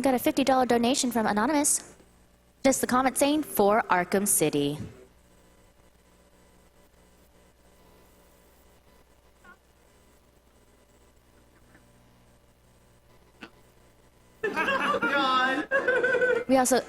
got a $50 donation from Anonymous. Just the comment saying, for Arkham City. God. We also...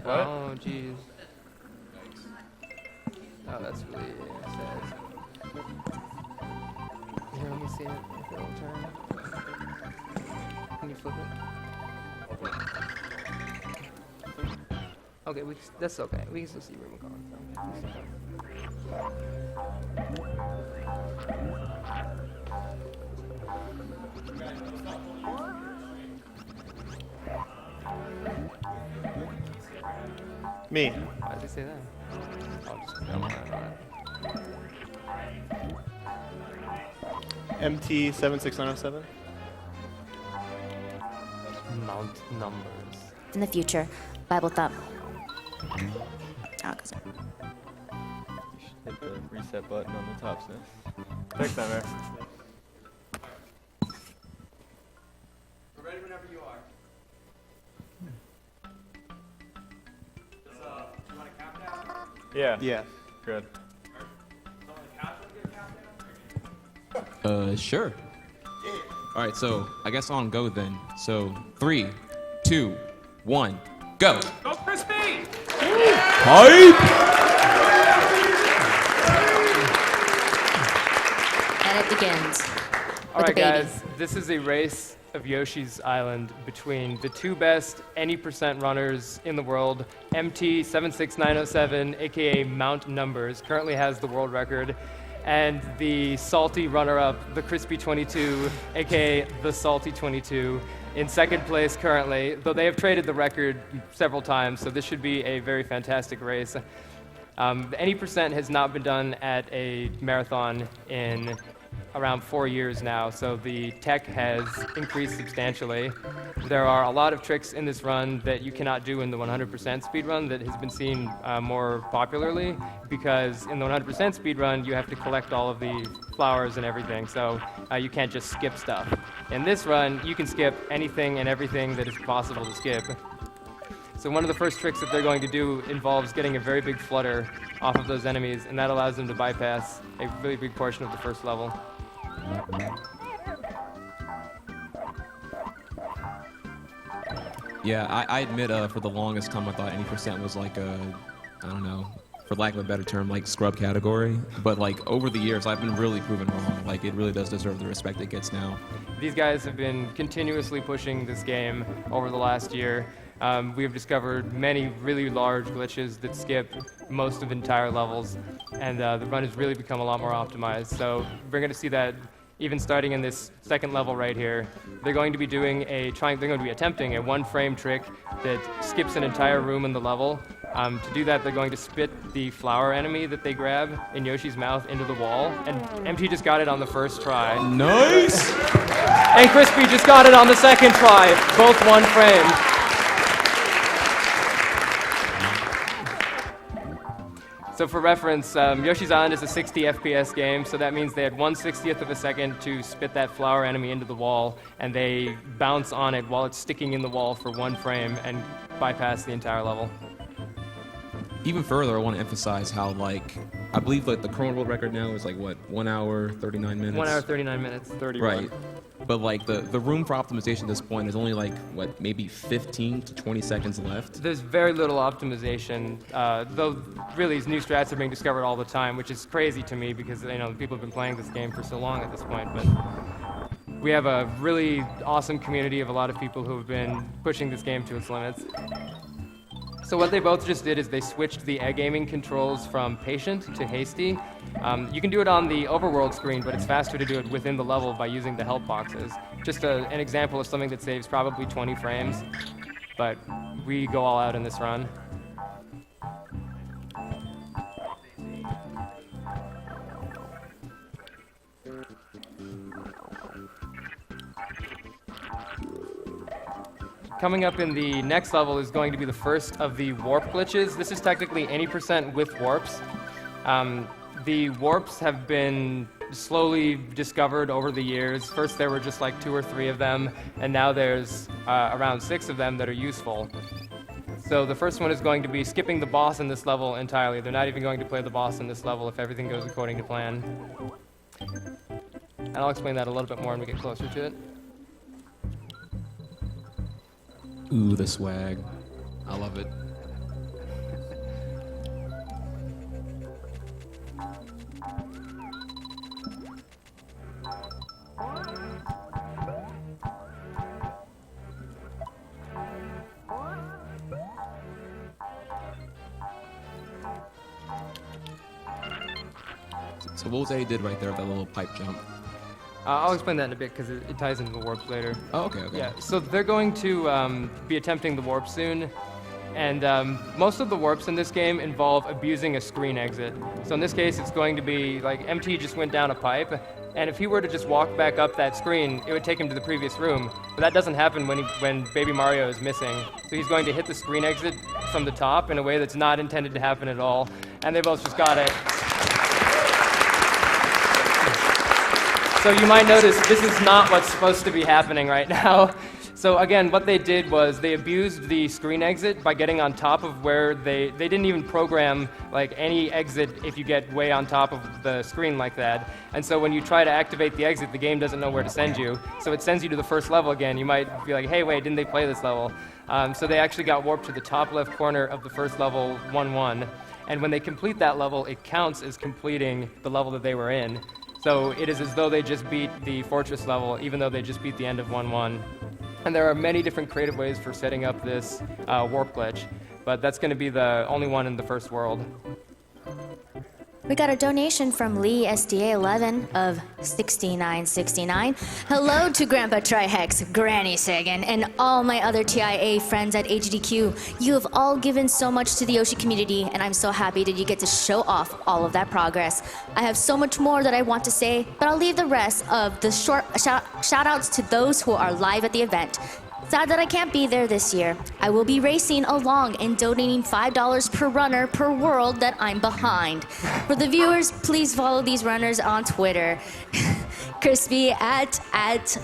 What? Oh, jeez. Oh, that's really sad. Here, let me see it. If it'll turn. Can you flip it? Okay, that's okay. We can still see where we're going. Me. Why did they say that? mt76907. Mount numbers. In the future, Bible thumb. Oh, goes Hit the reset button on the top, sis. Next time, man. We're ready whenever you are. You want a countdown? Yeah. Yeah. Good. Someone on the couch want to get a countdown? Sure. All right, so I guess on go then. So 3, 2, 1, go. Go Crispy! Hype! And it begins. All with right, the baby. guys, this is a race of Yoshi's Island between the two best any percent runners in the world. mt76907, aka Mount Numbers, currently has the world record, and the salty runner-up, Thecrispy22, aka the Salty 22, in second place currently, though they have traded the record several times, so this should be a very fantastic race. The any percent has not been done at a marathon in around 4 years now, so the tech has increased substantially. There are a lot of tricks in this run that you cannot do in the 100% speed run that has been seen more popularly, because in the 100% speed run you have to collect all of the flowers and everything, so you can't just skip stuff. In this run, you can skip anything and everything that is possible to skip. So one of the first tricks that they're going to do involves getting a very big flutter off of those enemies, and that allows them to bypass a really big portion of the first level. Yeah, I admit for the longest time I thought any percent was like a, I don't know, for lack of a better term, like scrub category. But like over the years, I've been really proven wrong. Like it really does deserve the respect it gets now. These guys have been continuously pushing this game over the last year. We have discovered many really large glitches that skip most of entire levels, and the run has really become a lot more optimized. So we're going to see that even starting in this second level right here. They're going to be doing they're going to be attempting a one-frame trick that skips an entire room in the level. To do that, they're going to spit the flower enemy that they grab in Yoshi's mouth into the wall, and MT just got it on the first try. Nice! And Crispy just got it on the second try, both one frame. So for reference, Yoshi's Island is a 60 FPS game, so that means they had 1/60th of a second to spit that flower enemy into the wall, and they bounce on it while it's sticking in the wall for 1 frame and bypass the entire level. Even further, I want to emphasize how, like, I believe like the current world record now is like what, 1 hour 39 minutes. 1 hour 39 minutes. 31. Right. But like the room for optimization at this point is only like what, maybe 15 to 20 seconds left. There's very little optimization, though really new strats are being discovered all the time, which is crazy to me because people have been playing this game for so long at this point. But we have a really awesome community of a lot of people who have been pushing this game to its limits. So what they both just did is they switched the egg aiming controls from patient to hasty. You can do it on the overworld screen, but it's faster to do it within the level by using the help boxes. Just an example of something that saves probably 20 frames, but we go all out in this run. Coming up in the next level is going to be the first of the warp glitches. This is technically any % with warps. The warps have been slowly discovered over the years. First there were just like 2 or 3 of them, and now there's around 6 of them that are useful. So the first one is going to be skipping the boss in this level entirely. They're not even going to play the boss in this level if everything goes according to plan. And I'll explain that a little bit more when we get closer to it. Ooh, the swag. I love it. So what was that he did right there with that little pipe jump? I'll explain that in a bit because it ties into the warp later. Oh, okay. Yeah, so they're going to be attempting the warp soon, and most of the warps in this game involve abusing a screen exit. So in this case, it's going to be like MT just went down a pipe, and if he were to just walk back up that screen, it would take him to the previous room. But that doesn't happen when Baby Mario is missing. So he's going to hit the screen exit from the top in a way that's not intended to happen at all, and they both just got it. So you might notice this is not what's supposed to be happening right now. So again, what they did was they abused the screen exit by getting on top of where they didn't even program like any exit if you get way on top of the screen like that. And so when you try to activate the exit, the game doesn't know where to send you. So it sends you to the first level again. You might be like, hey, wait, didn't they play this level? So they actually got warped to the top left corner of the first level 1-1. And when they complete that level, it counts as completing the level that they were in. So it is as though they just beat the fortress level, even though they just beat the end of 1-1. And there are many different creative ways for setting up this warp glitch, but that's going to be the only one in the first world. We got a donation from Lee SDA11 of 6969. Hello to Grandpa Trihex, Granny Sagan, and all my other TIA friends at HDQ. You have all given so much to the Yoshi community, and I'm so happy that you get to show off all of that progress. I have so much more that I want to say, but I'll leave the rest of the short shout-outs to those who are live at the event. Sad that I can't be there this year. I will be racing along and donating $5 per runner per world that I'm behind. For the viewers, please follow these runners on Twitter. Crispy at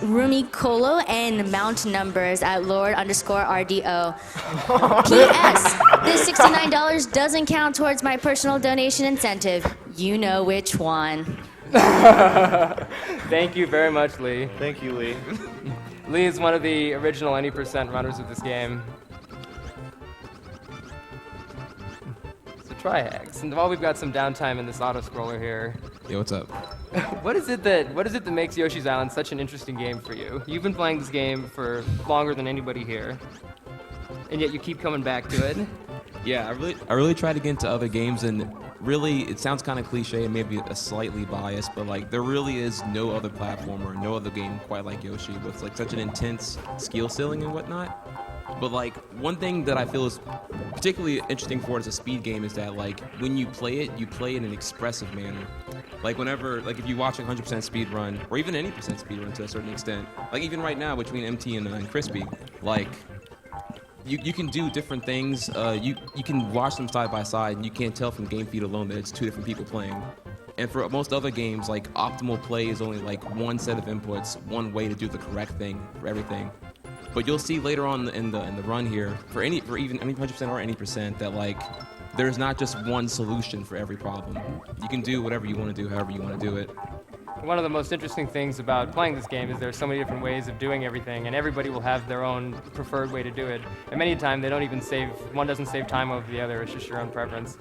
Rumicolo and Mount Numbers at Lord_RDO. P.S. This $69 doesn't count towards my personal donation incentive. You know which one. Thank you very much, Lee. Thank you, Lee. Lee is one of the original any % runners of this game. So Trihex, and while we've got some downtime in this auto-scroller here, Yo, what's up? what is it that makes Yoshi's Island such an interesting game for you? You've been playing this game for longer than anybody here, and yet you keep coming back to it. Yeah, I really try to get into other games, and really, it sounds kind of cliche and maybe a slightly biased, but like there really is no other platformer, no other game quite like Yoshi with like such an intense skill ceiling and whatnot. But like one thing that I feel is particularly interesting for it as a speed game is that like when you play it in an expressive manner. Like whenever, like if you watch a 100% speed run, or even any % speed run to a certain extent, like even right now between MT and Crispy, like you can do different things. You can watch them side by side, and you can't tell from game feed alone that it's two different people playing. And for most other games, like optimal play is only like one set of inputs, one way to do the correct thing for everything. But you'll see later on in the run here, for even any 100% or any percent, that like there's not just one solution for every problem. You can do whatever you want to do, however you want to do it. One of the most interesting things about playing this game is there's so many different ways of doing everything, and everybody will have their own preferred way to do it. And many times they don't even one doesn't save time over the other, it's just your own preference.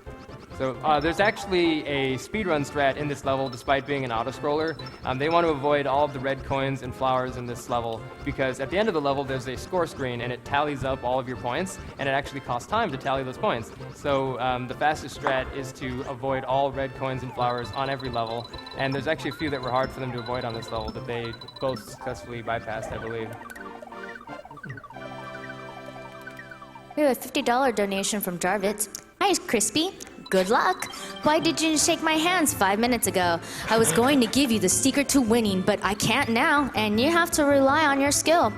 So there's actually a speedrun strat in this level despite being an auto-scroller. They want to avoid all of the red coins and flowers in this level because at the end of the level there's a score screen and it tallies up all of your points, and it actually costs time to tally those points. So the fastest strat is to avoid all red coins and flowers on every level, and there's actually a few that were hard for them to avoid on this level that they both successfully bypassed, I believe. We have a $50 donation from Jarvis. Hi, Crispy. Good luck. Why did you shake my hands 5 minutes ago? I was going to give you the secret to winning, but I can't now, and you have to rely on your skill.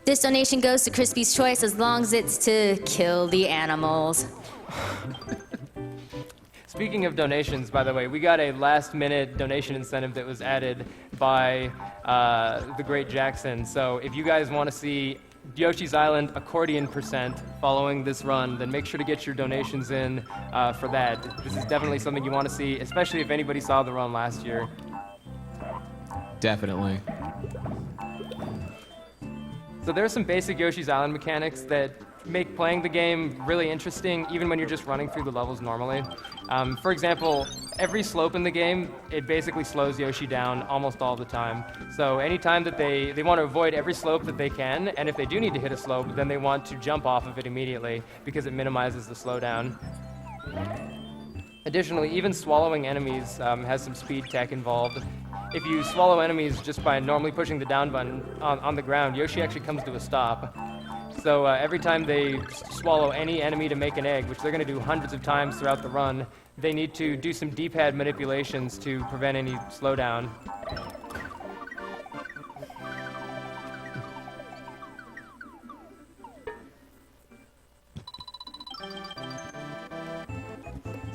This donation goes to Crispy's choice as long as it's to kill the animals. Speaking of donations, by the way, we got a last-minute donation incentive that was added by the great Jackson. So if you guys want to see Yoshi's Island accordion percent following this run, then make sure to get your donations in for that. This is definitely something you want to see, especially if anybody saw the run last year. Definitely. So there are some basic Yoshi's Island mechanics that make playing the game really interesting, even when you're just running through the levels normally. For example, every slope in the game, it basically slows Yoshi down almost all the time. So anytime that they want to avoid every slope that they can, and if they do need to hit a slope, then they want to jump off of it immediately because it minimizes the slowdown. Additionally, even swallowing enemies has some speed tech involved. If you swallow enemies just by normally pushing the down button on the ground, Yoshi actually comes to a stop. So every time they swallow any enemy to make an egg, which they're going to do hundreds of times throughout the run, they need to do some D-pad manipulations to prevent any slowdown.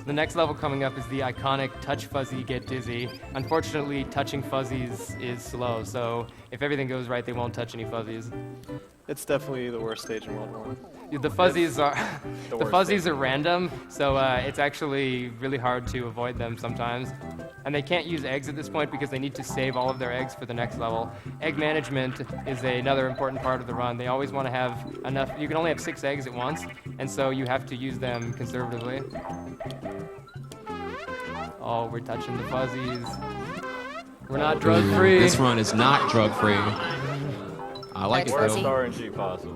The next level coming up is the iconic Touch Fuzzy Get Dizzy. Unfortunately, touching fuzzies is slow, so if everything goes right, they won't touch any fuzzies. It's definitely the worst stage in World 1. The fuzzies are random, so it's actually really hard to avoid them sometimes. And they can't use eggs at this point because they need to save all of their eggs for the next level. Egg management is another important part of the run. They always want to have enough. You can only have 6 eggs at once, and so you have to use them conservatively. Oh, we're touching the fuzzies. We're not drug-free. This run is not drug-free. I like it Worst though. RNG possible.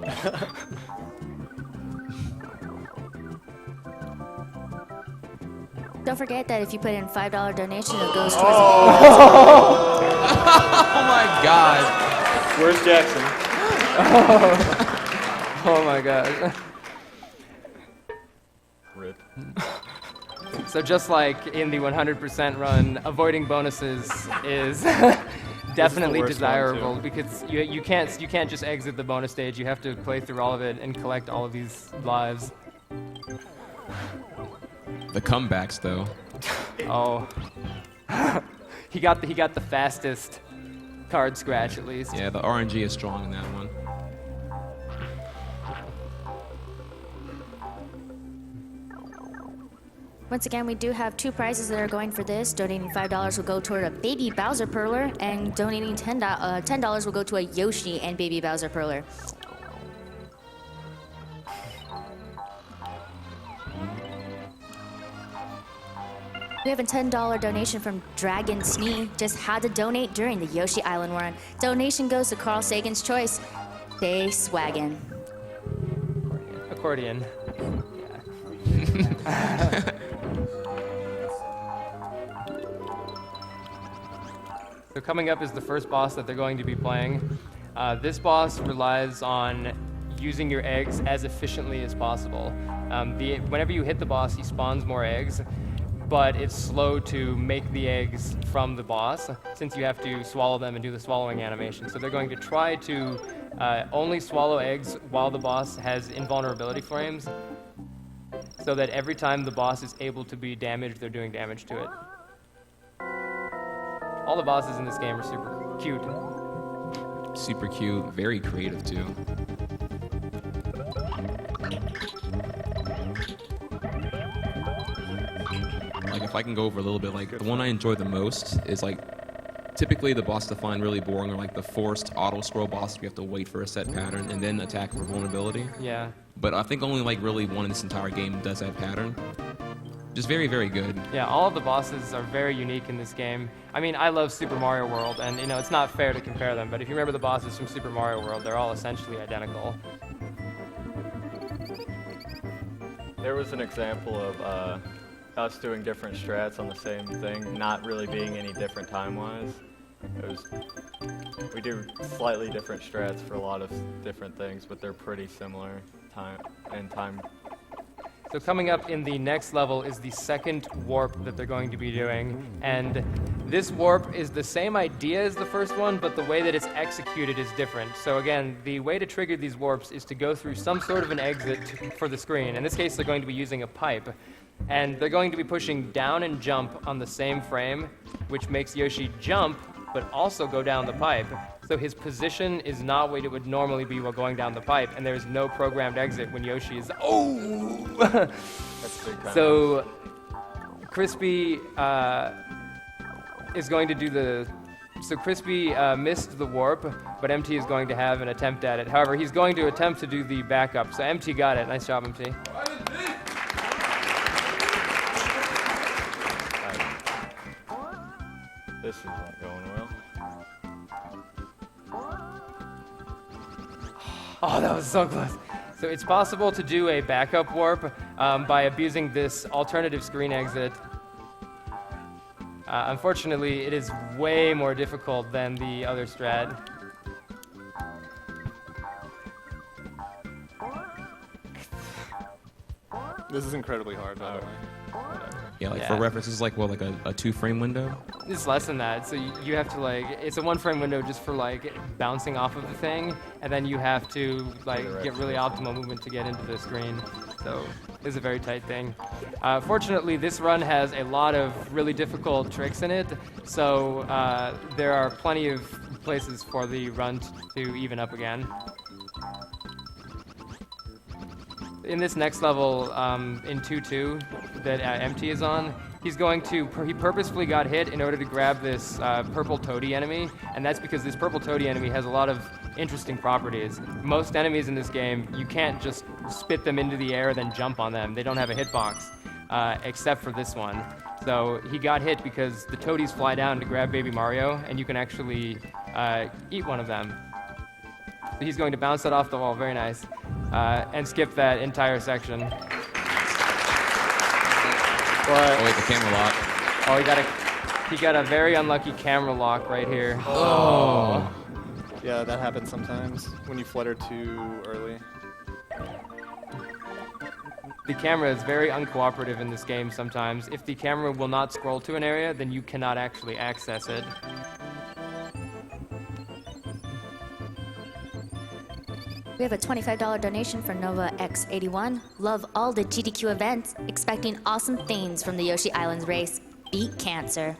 Don't forget that if you put in $5 donation, it goes towards Oh my God. Where's Jackson? Oh my god. Rip. So just like in the 100% run, avoiding bonuses is definitely worst one, desirable too. because you can't just exit the bonus stage. You have to play through all of it and collect all of these lives. The comebacks though. Oh, he got the fastest card scratch at least. Yeah, the RNG is strong in that one. Once again, we do have 2 prizes that are going for this. Donating $5 will go toward a Baby Bowser Perler, and donating $10 will go to a Yoshi and Baby Bowser Perler. We have a $10 donation from Dragon Snee. Just had to donate during the Yoshi Island run. Donation goes to Carl Sagan's choice. Stay swaggin'. Accordion. So coming up is the first boss that they're going to be playing. This boss relies on using your eggs as efficiently as possible. Whenever you hit the boss, he spawns more eggs. but it's slow to make the eggs from the boss, since you have to swallow them and do the swallowing animation. So they're going to try to only swallow eggs while the boss has invulnerability frames, so that every time the boss is able to be damaged, they're doing damage to it. All the bosses in this game are super cute. Super cute, very creative too. Like if I can go over a little bit, like the one I enjoy the most is like typically the boss to find really boring are like the forced auto scroll bosses. You have to wait for a set pattern and then attack for vulnerability. Yeah. But I think only like really one in this entire game does that pattern. Just very, very good. Yeah, all of the bosses are very unique in this game. I mean, I love Super Mario World, and you know, it's not fair to compare them, but if you remember the bosses from Super Mario World, they're all essentially identical. There was an example of us doing different strats on the same thing, not really being any different time-wise. We do slightly different strats for a lot of different things, but they're pretty similar time. So coming up in the next level is the second warp that they're going to be doing, and this warp is the same idea as the first one, but the way that it's executed is different. So again, the way to trigger these warps is to go through some sort of an exit for the screen. In this case, they're going to be using a pipe, and they're going to be pushing down and jump on the same frame, which makes Yoshi jump, but also go down the pipe. So his position is not what it would normally be while going down the pipe, and there's no programmed exit when Yoshi is, oh! That's big time. So Crispy is going to do the, so Crispy missed the warp, but MT is going to have an attempt at it. However, he's going to attempt to do the backup. So MT got it. Nice job, MT. This is not going well. Oh, that was so close. So it's possible to do a backup warp by abusing this alternative screen exit. Unfortunately, it is way more difficult than the other strat. This is incredibly hard, by the way. Yeah, like Yeah. for reference, this is like what, like a 2-frame window? It's less than that. So you have to like, it's a 1-frame window just for like bouncing off of the thing, and then you have to like get really optimal movement to get into the screen. So it's a very tight thing. Fortunately, this run has a lot of really difficult tricks in it, so there are plenty of places for the run to even up again. In this next level, in 2-2, that MT is on, he's going to, he purposefully got hit in order to grab this purple toady enemy, and that's because this purple toady enemy has a lot of interesting properties. Most enemies in this game, you can't just spit them into the air then jump on them. They don't have a hitbox, except for this one. So he got hit because the toadies fly down to grab Baby Mario, and you can actually eat one of them. So he's going to bounce that off the wall, very nice, and skip that entire section. Oh wait, the camera lock. Oh, he got a very unlucky camera lock right here. Oh. Yeah, that happens sometimes when you flutter too early. The camera is very uncooperative in this game sometimes. If the camera will not scroll to an area, then you cannot actually access it. We have a $25 donation for Nova X81. Love all the GDQ events. Expecting awesome things from the Yoshi Islands race. Beat cancer.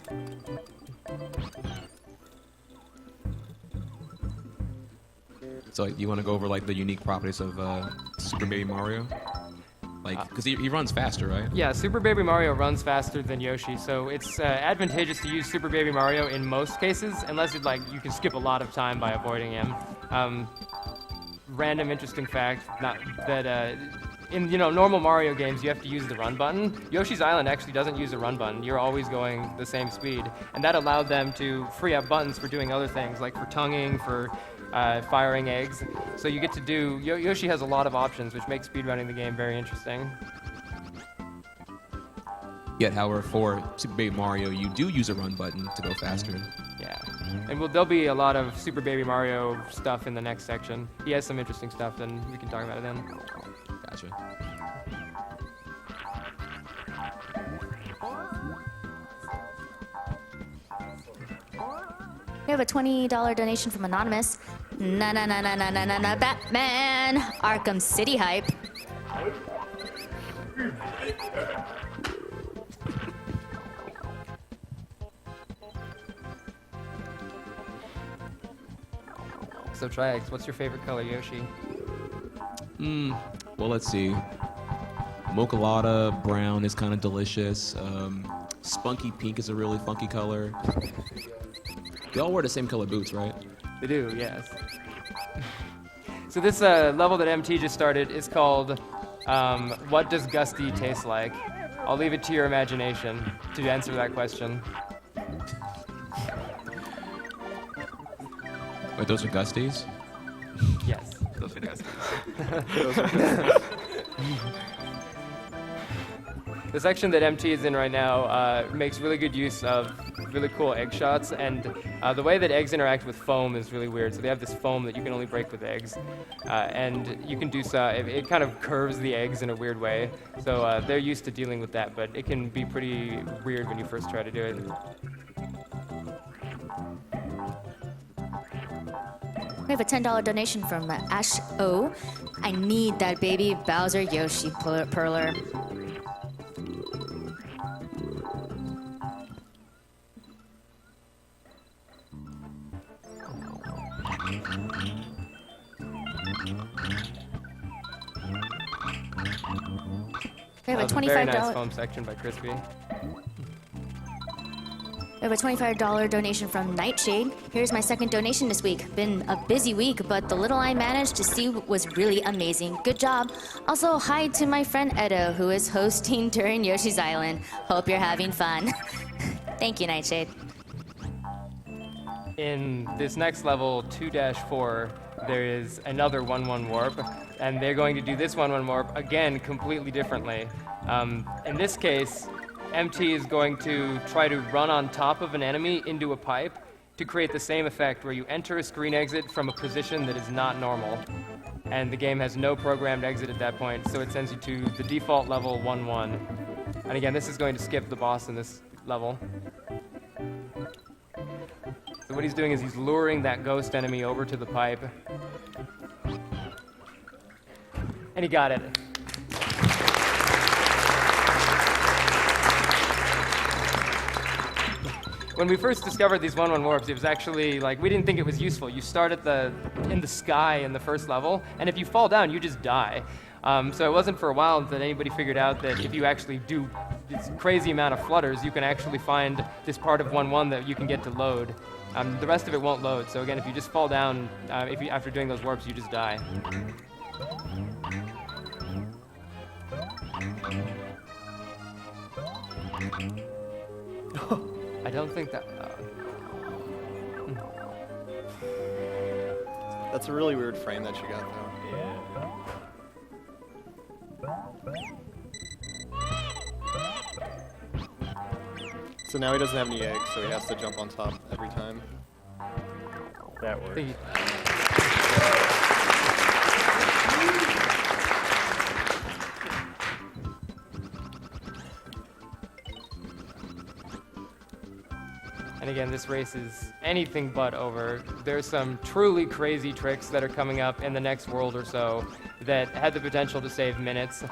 So like, you want to go over like the unique properties of Super Baby Mario? Like, because he runs faster, right? Yeah, Super Baby Mario runs faster than Yoshi, so it's advantageous to use Super Baby Mario in most cases, unless it, like, you can skip a lot of time by avoiding him. Random interesting fact, in normal Mario games, you have to use the run button. Yoshi's Island actually doesn't use the run button. You're always going the same speed, and that allowed them to free up buttons for doing other things, like for tonguing, for firing eggs. So you get to do, Yoshi has a lot of options, which makes speedrunning the game very interesting. Yet, however, for Super Baby Mario, you do use a run button to go faster. Yeah, and there'll be a lot of Super Baby Mario stuff in the next section. He has some interesting stuff, and we can talk about it then. Gotcha. We have a $20 donation from Anonymous. Na na na na na na na na Batman! Arkham City hype. So Triax, what's your favorite color, Yoshi? Well, let's see. Mocha Lotta brown is kind of delicious. Spunky pink is a really funky color. They all wear the same color boots, right? They do, yes. So this level that MT just started is called What Does Gusty Taste Like? I'll leave it to your imagination to answer that question. Wait, those are Gusties? Yes. Those are Gusties. The section that MT is in right now makes really good use of really cool egg shots, and the way that eggs interact with foam is really weird. So they have this foam that you can only break with eggs, and you can do so. It kind of curves the eggs in a weird way. So they're used to dealing with that, but it can be pretty weird when you first try to do it. We have a $10 donation from Ash O. I need that baby Bowser Yoshi Perler. We have a $25. Very nice foam section by Crispy. We have a $25 donation from Nightshade. Here's my second donation this week. Been a busy week, but the little I managed to see was really amazing. Good job. Also, hi to my friend Edo, who is hosting during Yoshi's Island. Hope you're having fun. Thank you, Nightshade. In this next level, 2-4, there is another 1-1 warp, and they're going to do this 1-1 warp again completely differently. In this case, MT is going to try to run on top of an enemy into a pipe to create the same effect where you enter a screen exit from a position that is not normal. And the game has no programmed exit at that point, so it sends you to the default level 1-1. And again, this is going to skip the boss in this level. So what he's doing is he's luring that ghost enemy over to the pipe. And he got it. When we first discovered these 1-1 warps, it was actually like, we didn't think it was useful. You start in the sky in the first level, and if you fall down, you just die. So it wasn't for a while that anybody figured out that if you actually do this crazy amount of flutters, you can actually find this part of 1-1 that you can get to load. The rest of it won't load. So again, if you just fall down, after doing those warps, you just die. I don't think that... That's a really weird frame that you got, though. So now he doesn't have any eggs, so he has to jump on top every time. That works. And again, this race is anything but over. There's some truly crazy tricks that are coming up in the next world or so that had the potential to save minutes.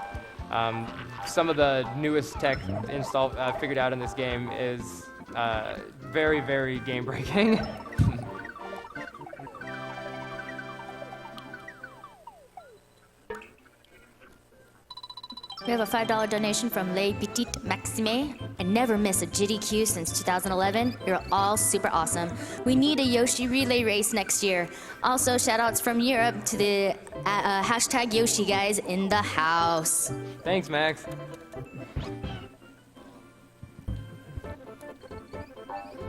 Some of the newest tech figured out in this game is very, very game-breaking. We have a $5 donation from Les Petites Maxime. I never miss a GDQ since 2011. You're all super awesome. We need a Yoshi relay race next year. Also, shoutouts from Europe to the hashtag Yoshi guys in the house. Thanks, Max.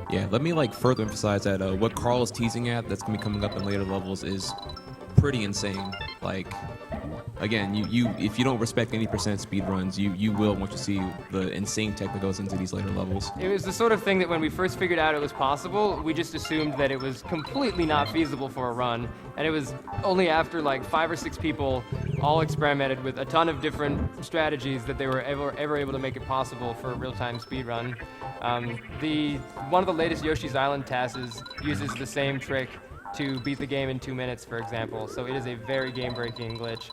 Yeah, let me further emphasize that what Carl is teasing at that's gonna be coming up in later levels is pretty insane. again, you if you don't respect any percent speedruns, you will once you see the insane tech that goes into these later levels. It was the sort of thing that when we first figured out it was possible, we just assumed that it was completely not feasible for a run. And it was only after like 5 or 6 people all experimented with a ton of different strategies that they were ever able to make it possible for a real-time speedrun. One of the latest Yoshi's Island tasks uses the same trick to beat the game in 2 minutes, for example. So it is a very game-breaking glitch.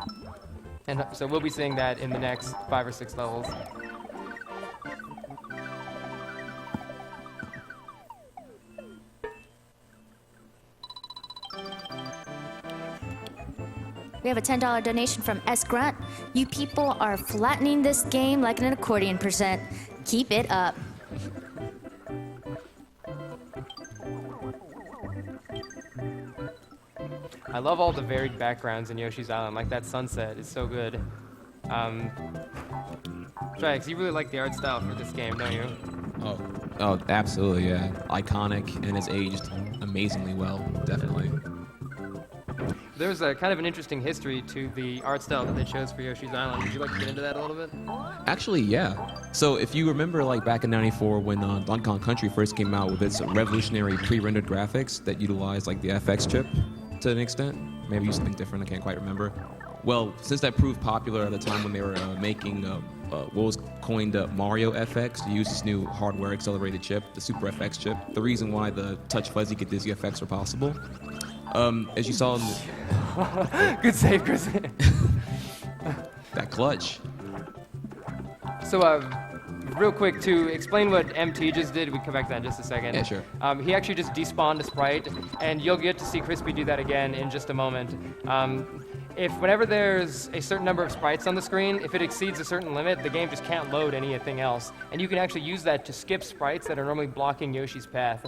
And so we'll be seeing that in the next 5 or 6 levels. We have a $10 donation from S. Grunt. You people are flattening this game like an accordion percent. Keep it up. I love all the varied backgrounds in Yoshi's Island, like that sunset is so good. Trax, you really like the art style for this game, don't you? Oh, absolutely, yeah. Iconic and has aged amazingly well, definitely. There's a kind of an interesting history to the art style that they chose for Yoshi's Island. Would you like to get into that a little bit? Actually, yeah. So if you remember, like back in '94 when Donkey Kong Country first came out with its revolutionary pre-rendered graphics that utilized like the FX chip to an extent, maybe it used something different. I can't quite remember. Well, since that proved popular at the time when they were making what was coined Mario FX to use this new hardware accelerated chip, the Super FX chip, the reason why the touch fuzzy get dizzy effects were possible. As you saw in the Good save, Chris. that clutch. So, real quick, to explain what MT just did, we can come back to that in just a second. Yeah, sure. He actually just despawned a sprite, and you'll get to see Crispy do that again in just a moment. Whenever there's a certain number of sprites on the screen, if it exceeds a certain limit, the game just can't load anything else. And you can actually use that to skip sprites that are normally blocking Yoshi's path.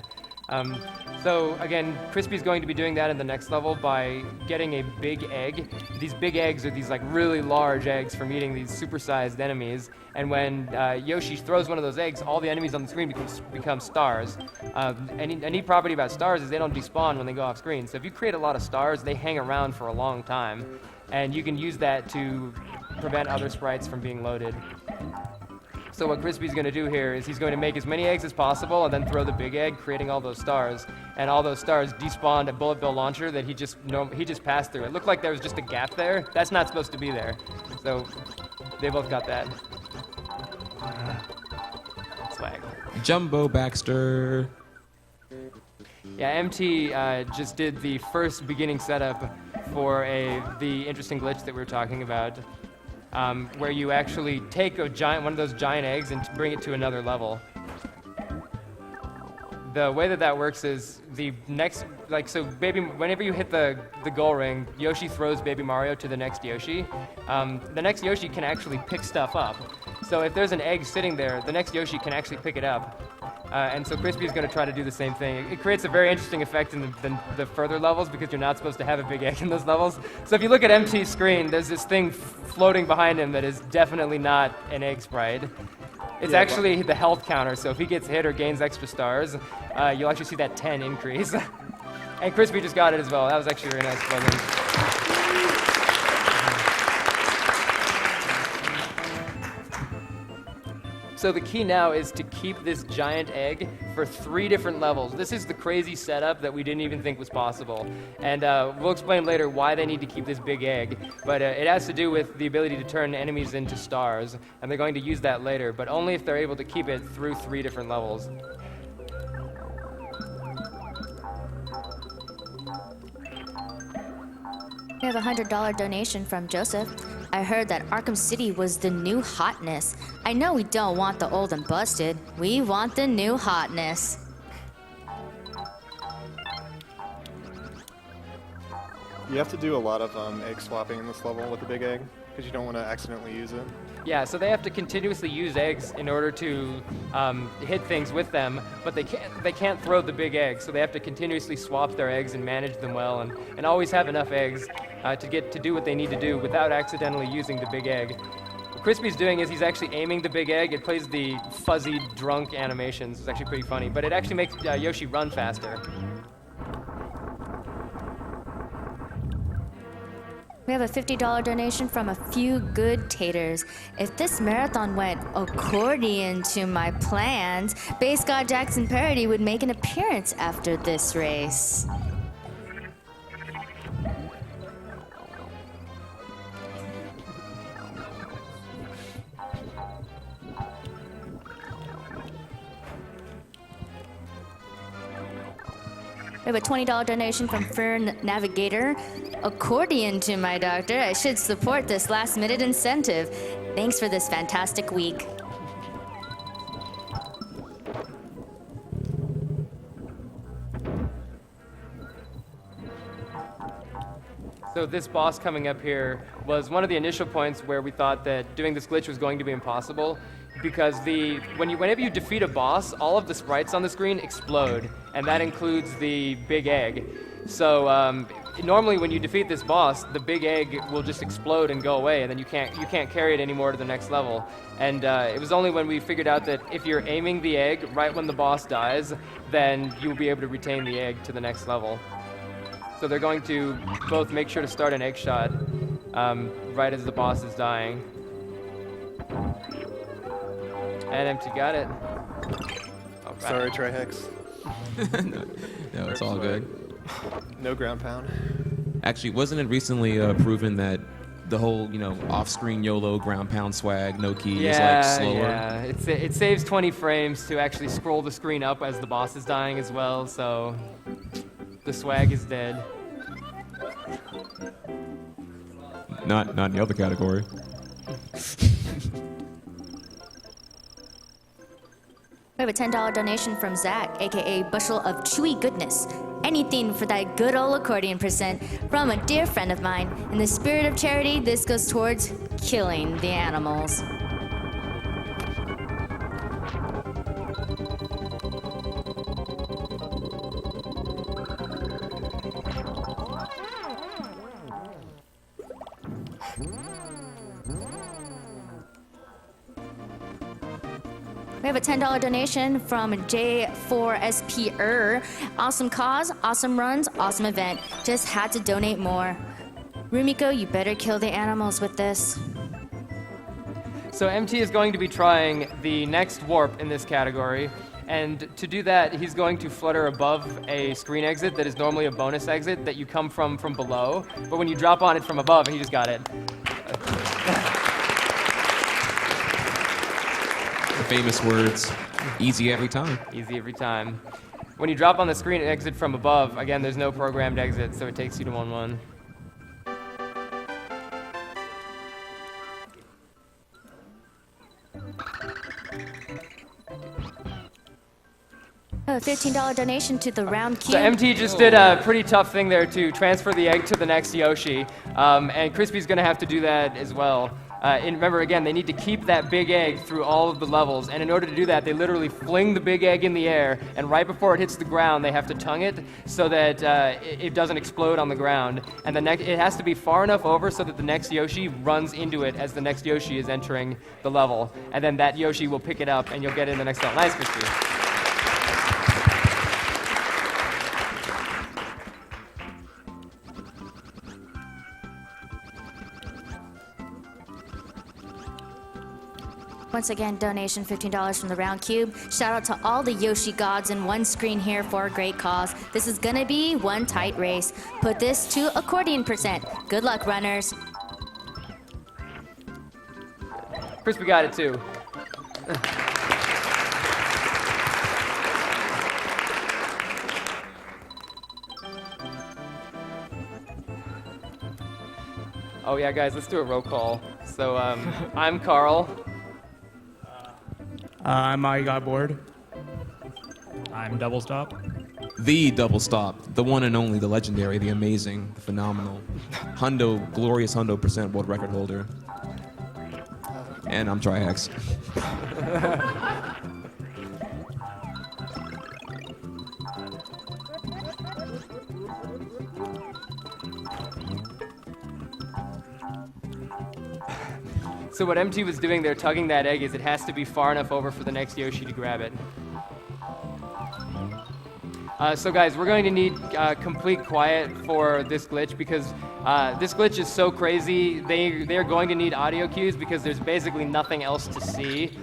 So again, Crispy's going to be doing that in the next level by getting a big egg. These big eggs are these like really large eggs from eating these supersized enemies. And when Yoshi throws one of those eggs, all the enemies on the screen become stars. A neat property about stars is they don't despawn when they go off screen. So if you create a lot of stars, they hang around for a long time. And you can use that to prevent other sprites from being loaded. So what Crispy's going to do here is he's going to make as many eggs as possible and then throw the big egg, creating all those stars. And all those stars despawned a bullet bill launcher that he just passed through. It looked like there was just a gap there. That's not supposed to be there. So they both got that. Swag. Jumbo Baxter. Yeah, MT just did the first beginning setup for the interesting glitch that we were talking about. Where you actually take one of those giant eggs and bring it to another level. The way that works is whenever you hit the goal ring, Yoshi throws Baby Mario to the next Yoshi. The next Yoshi can actually pick stuff up. So if there's an egg sitting there, the next Yoshi can actually pick it up. And so Crispy is going to try to do the same thing. It creates a very interesting effect in the further levels because you're not supposed to have a big egg in those levels. So if you look at MT's screen, there's this thing floating behind him that is definitely not an egg sprite. It's actually the health counter, so if he gets hit or gains extra stars, you'll actually see that 10 increase. And Crispy just got it as well. That was actually a very nice plugin. So the key now is to keep this giant egg for 3 different levels. This is the crazy setup that we didn't even think was possible. And we'll explain later why they need to keep this big egg. But it has to do with the ability to turn enemies into stars. And they're going to use that later, but only if they're able to keep it through 3 different levels. We have a $100 donation from Joseph. I heard that Arkham City was the new hotness. I know we don't want the old and busted. We want the new hotness. You have to do a lot of egg swapping in this level with the big egg because you don't want to accidentally use it. Yeah, so they have to continuously use eggs in order to hit things with them, but they can't throw the big egg, so they have to continuously swap their eggs and manage them well, and always have enough eggs to do what they need to do without accidentally using the big egg. What Crispy's doing is he's actually aiming the big egg. It plays the fuzzy drunk animations. It's actually pretty funny, but it actually makes Yoshi run faster. We have a $50 donation from a few good taters. If this marathon went accordion to my plans, Base God Jackson Parody would make an appearance after this race. We have a $20 donation from Fern Navigator. Accordion to my doctor. I should support this last-minute incentive. Thanks for this fantastic week. So this boss coming up here was one of the initial points where we thought that doing this glitch was going to be impossible, because whenever you defeat a boss, all of the sprites on the screen explode, and that includes the big egg. So normally when you defeat this boss, the big egg will just explode and go away, and then you can't carry it anymore to the next level. And it was only when we figured out that if you're aiming the egg right when the boss dies, then you'll be able to retain the egg to the next level. So they're going to both make sure to start an egg shot right as the boss is dying. And Empty got it. All right. Sorry, Trihex. No, it's all good. No ground pound. Actually, wasn't it recently proven that the whole, off-screen YOLO ground pound swag, no key, is like slower? Yeah, it saves 20 frames to actually scroll the screen up as the boss is dying as well, so the swag is dead. Not in the other category. We have a $10 donation from Zach, aka Bushel of Chewy Goodness. Anything for that good old accordion percent from a dear friend of mine. In the spirit of charity, this goes towards killing the animals. We have a $10 donation from J4SP. Awesome cause, awesome runs, awesome event. Just had to donate more. Rumiko, you better kill the animals with this. So MT is going to be trying the next warp in this category, and to do that, he's going to flutter above a screen exit that is normally a bonus exit that you come from below, but when you drop on it from above, he just got it. Famous words, easy every time. Easy every time. When you drop on the screen exit from above, again, there's no programmed exit, so it takes you to 1-1. A $15 donation to the round cube. So MT just did a pretty tough thing there to transfer the egg to the next Yoshi, and Crispy's going to have to do that as well. And remember, again, they need to keep that big egg through all of the levels, and in order to do that, they literally fling the big egg in the air, and right before it hits the ground, they have to tongue it so that it doesn't explode on the ground. And it has to be far enough over so that the next Yoshi runs into it as the next Yoshi is entering the level, and then that Yoshi will pick it up, and you'll get it in the next level. Nice, Crispy. Once again, donation $15 from the round cube. Shout out to all the Yoshi gods in one screen here for a great cause. This is gonna be one tight race. Put this to accordion percent. Good luck, runners. Crispy got it too. Oh yeah, guys, let's do a roll call. So I'm Carl. I'm I Got Bored. I'm Double Stop. The Double Stop, the one and only, the legendary, the amazing, the phenomenal, glorious hundo percent world record holder. And I'm Trihex. So what MT was doing there, tugging that egg, is it has to be far enough over for the next Yoshi to grab it. So guys, we're going to need complete quiet for this glitch because this glitch is so crazy. They're going to need audio cues because there's basically nothing else to see.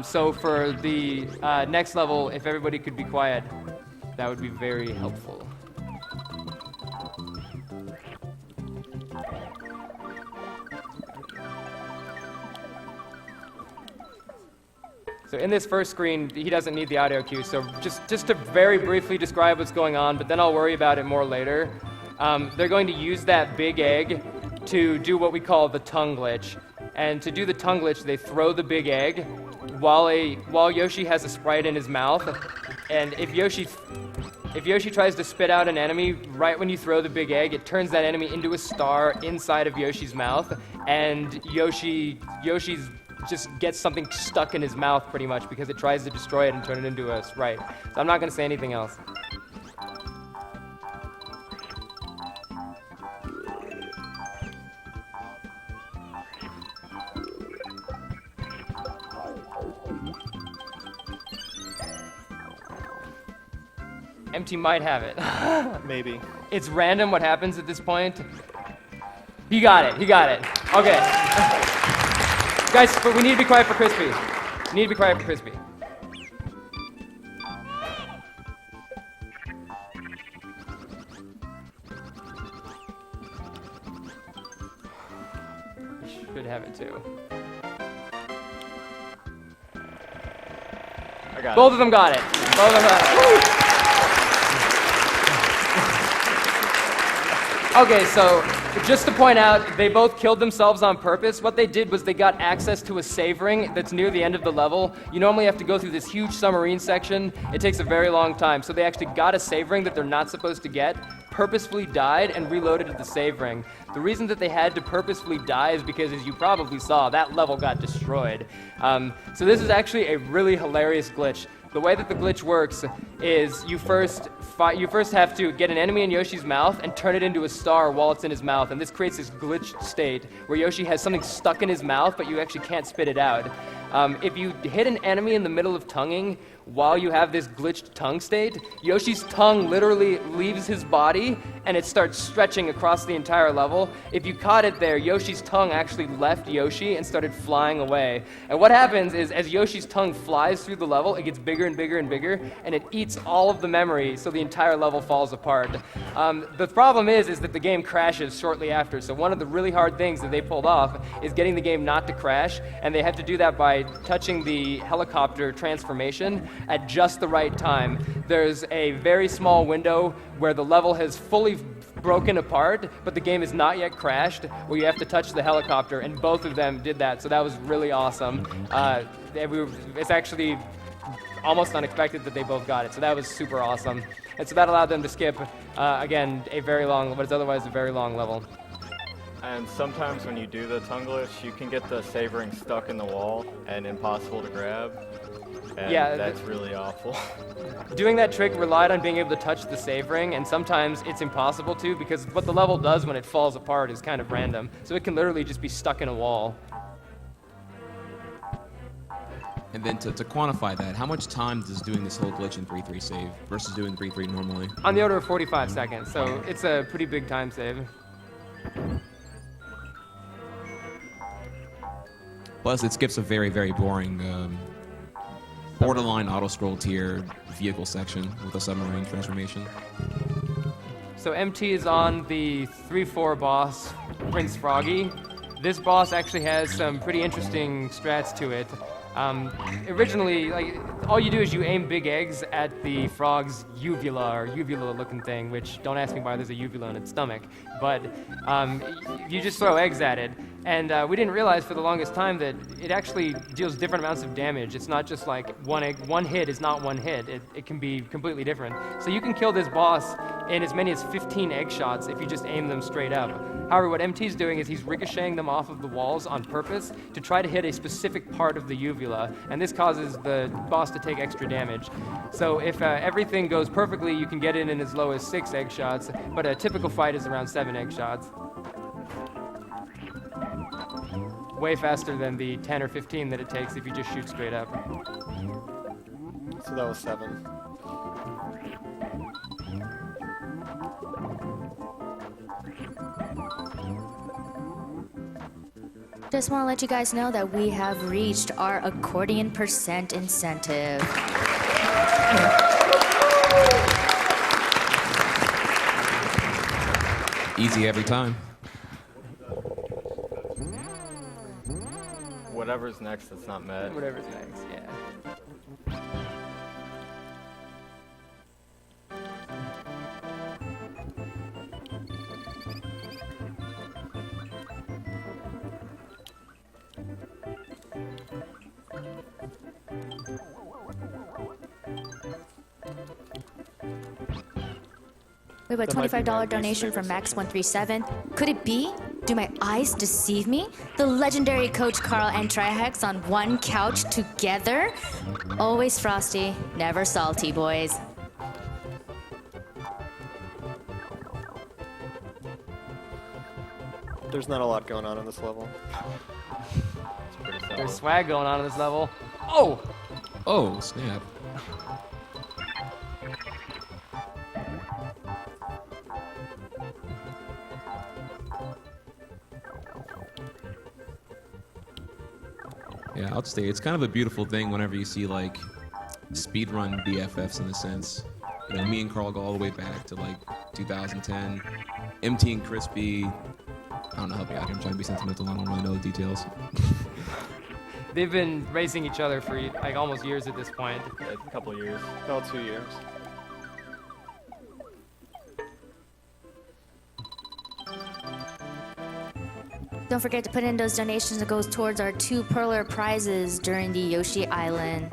So for the next level, if everybody could be quiet, that would be very helpful. So in this first screen, he doesn't need the audio cue. So just to very briefly describe what's going on, but then I'll worry about it more later. They're going to use that big egg to do what we call the tongue glitch. And to do the tongue glitch, they throw the big egg while Yoshi has a sprite in his mouth. And if Yoshi tries to spit out an enemy right when you throw the big egg, it turns that enemy into a star inside of Yoshi's mouth. And Yoshi's just gets something stuck in his mouth pretty much because it tries to destroy it and turn it into a sprite. So I'm not going to say anything else. MT might have it. Maybe. It's random what happens at this point. He got it. Okay. Guys, but we need to be quiet for Crispy. We need to be quiet for Crispy. You should have it too. I got Both it. of them got it. Both of them got it. Woo! Okay, so just to point out, they both killed themselves on purpose. What they did was they got access to a save ring that's near the end of the level. You normally have to go through this huge submarine section. It takes a very long time. So they actually got a save ring that they're not supposed to get, purposefully died, and reloaded at the save ring. The reason that they had to purposefully die is because, as you probably saw, that level got destroyed. So this is actually a really hilarious glitch. The way that the glitch works is you first have to get an enemy in Yoshi's mouth and turn it into a star while it's in his mouth, and this creates this glitched state where Yoshi has something stuck in his mouth, but you actually can't spit it out. If you hit an enemy in the middle of tonguing while you have this glitched tongue state, Yoshi's tongue literally leaves his body and it starts stretching across the entire level. If you caught it there, Yoshi's tongue actually left Yoshi and started flying away. And what happens is, as Yoshi's tongue flies through the level, it gets bigger and bigger and bigger, and it eats all of the memory, so the entire level falls apart. The problem is that the game crashes shortly after, so one of the really hard things that they pulled off is getting the game not to crash, and they have to do that by touching the helicopter transformation at just the right time. There's a very small window where the level has fully broken apart, but the game is not yet crashed, where you have to touch the helicopter, and both of them did that, so that was really awesome. It's actually almost unexpected that they both got it, so that was super awesome. And so that allowed them to skip, again, what is otherwise a very long level. And sometimes when you do the tongue glitch, you can get the save ring stuck in the wall and impossible to grab. And Yeah, that's really awful. Doing that trick relied on being able to touch the save ring, and sometimes it's impossible to, because what the level does when it falls apart is kind of random. So it can literally just be stuck in a wall. And then to quantify that, how much time does doing this whole glitch in 3-3 save versus doing 3-3 normally? On the order of 45 seconds, so it's a pretty big time save. Plus, it skips a very, very boring borderline auto-scroll tier vehicle section with a submarine transformation. So MT is on the 3-4 boss, Prince Froggy. This boss actually has some pretty interesting strats to it. Originally, all you do is you aim big eggs at the frog's uvula, or uvula-looking thing, which, don't ask me why there's a uvula in its stomach, but you just throw eggs at it. And we didn't realize for the longest time that it actually deals different amounts of damage. It's not just like one hit is not one hit. It can be completely different. So you can kill this boss in as many as 15 egg shots if you just aim them straight up. However, what MT's doing is he's ricocheting them off of the walls on purpose to try to hit a specific part of the uvula, and this causes the boss to take extra damage. So if everything goes perfectly, you can get it in as low as 6 egg shots, but a typical fight is around 7 egg shots. Way faster than the 10 or 15 that it takes if you just shoot straight up. So that was 7. Just want to let you guys know that we have reached our accordion percent incentive. Easy every time. Whatever's next that's not met. Whatever's next, yeah. We have a That might be $25 my least donation favorite from Max137. Could it be? Do my eyes deceive me? The legendary Coach Carl and Trihex on one couch together? Always frosty, never salty, boys. There's not a lot going on in this level. It's pretty simple. There's swag going on in this level. Oh! Oh, snap. Yeah, I'll say it's kind of a beautiful thing whenever you see like speedrun BFFs in a sense. You know, me and Carl go all the way back to like 2010. MT and Crispy. I don't know, help me out here. I'm trying to be sentimental. I don't really know the details. They've been racing each other for like almost years at this point. A couple years. About 2 years. Don't forget to put in those donations that goes towards our 2 Perler prizes during the Yoshi Island.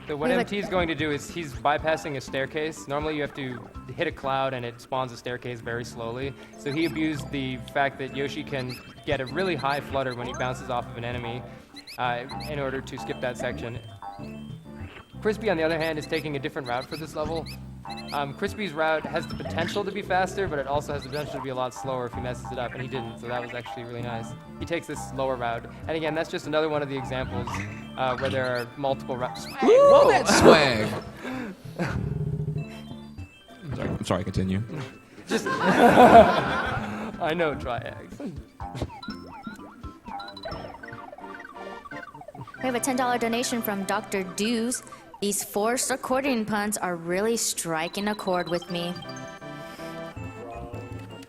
So what MT is going to do is he's bypassing a staircase. Normally you have to hit a cloud and it spawns a staircase very slowly. So he abused the fact that Yoshi can get a really high flutter when he bounces off of an enemy in order to skip that section. Crispy, on the other hand, is taking a different route for this level. Crispy's route has the potential to be faster, but it also has the potential to be a lot slower if he messes it up, and he didn't, so that was actually really nice. He takes this slower route, and again, that's just another one of the examples where there are multiple routes. Whoa, that swag! I'm sorry, continue. Just I know, Triax. We have a $10 donation from Dr. Dews. These forced accordion puns are really striking a chord with me.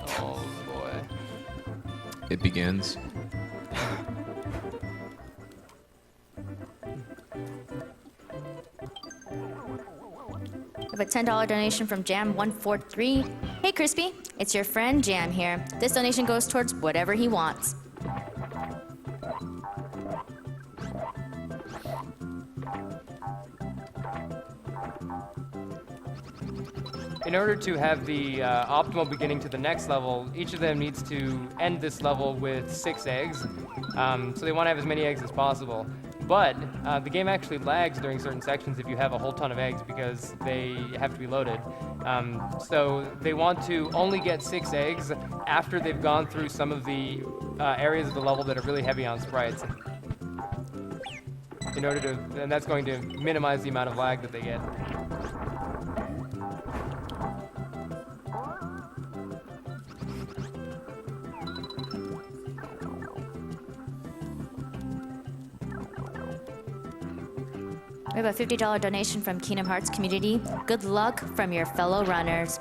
Oh boy. It begins. We have a $10 donation from Jam143. Hey Crispy, it's your friend Jam here. This donation goes towards whatever he wants. In order to have the optimal beginning to the next level, each of them needs to end this level with 6 eggs. So they want to have as many eggs as possible. But the game actually lags during certain sections if you have a whole ton of eggs because they have to be loaded. So they want to only get 6 eggs after they've gone through some of the areas of the level that are really heavy on sprites. In order to, and that's going to minimize the amount of lag that they get. We have a $50 donation from Kingdom Hearts community. Good luck from your fellow runners.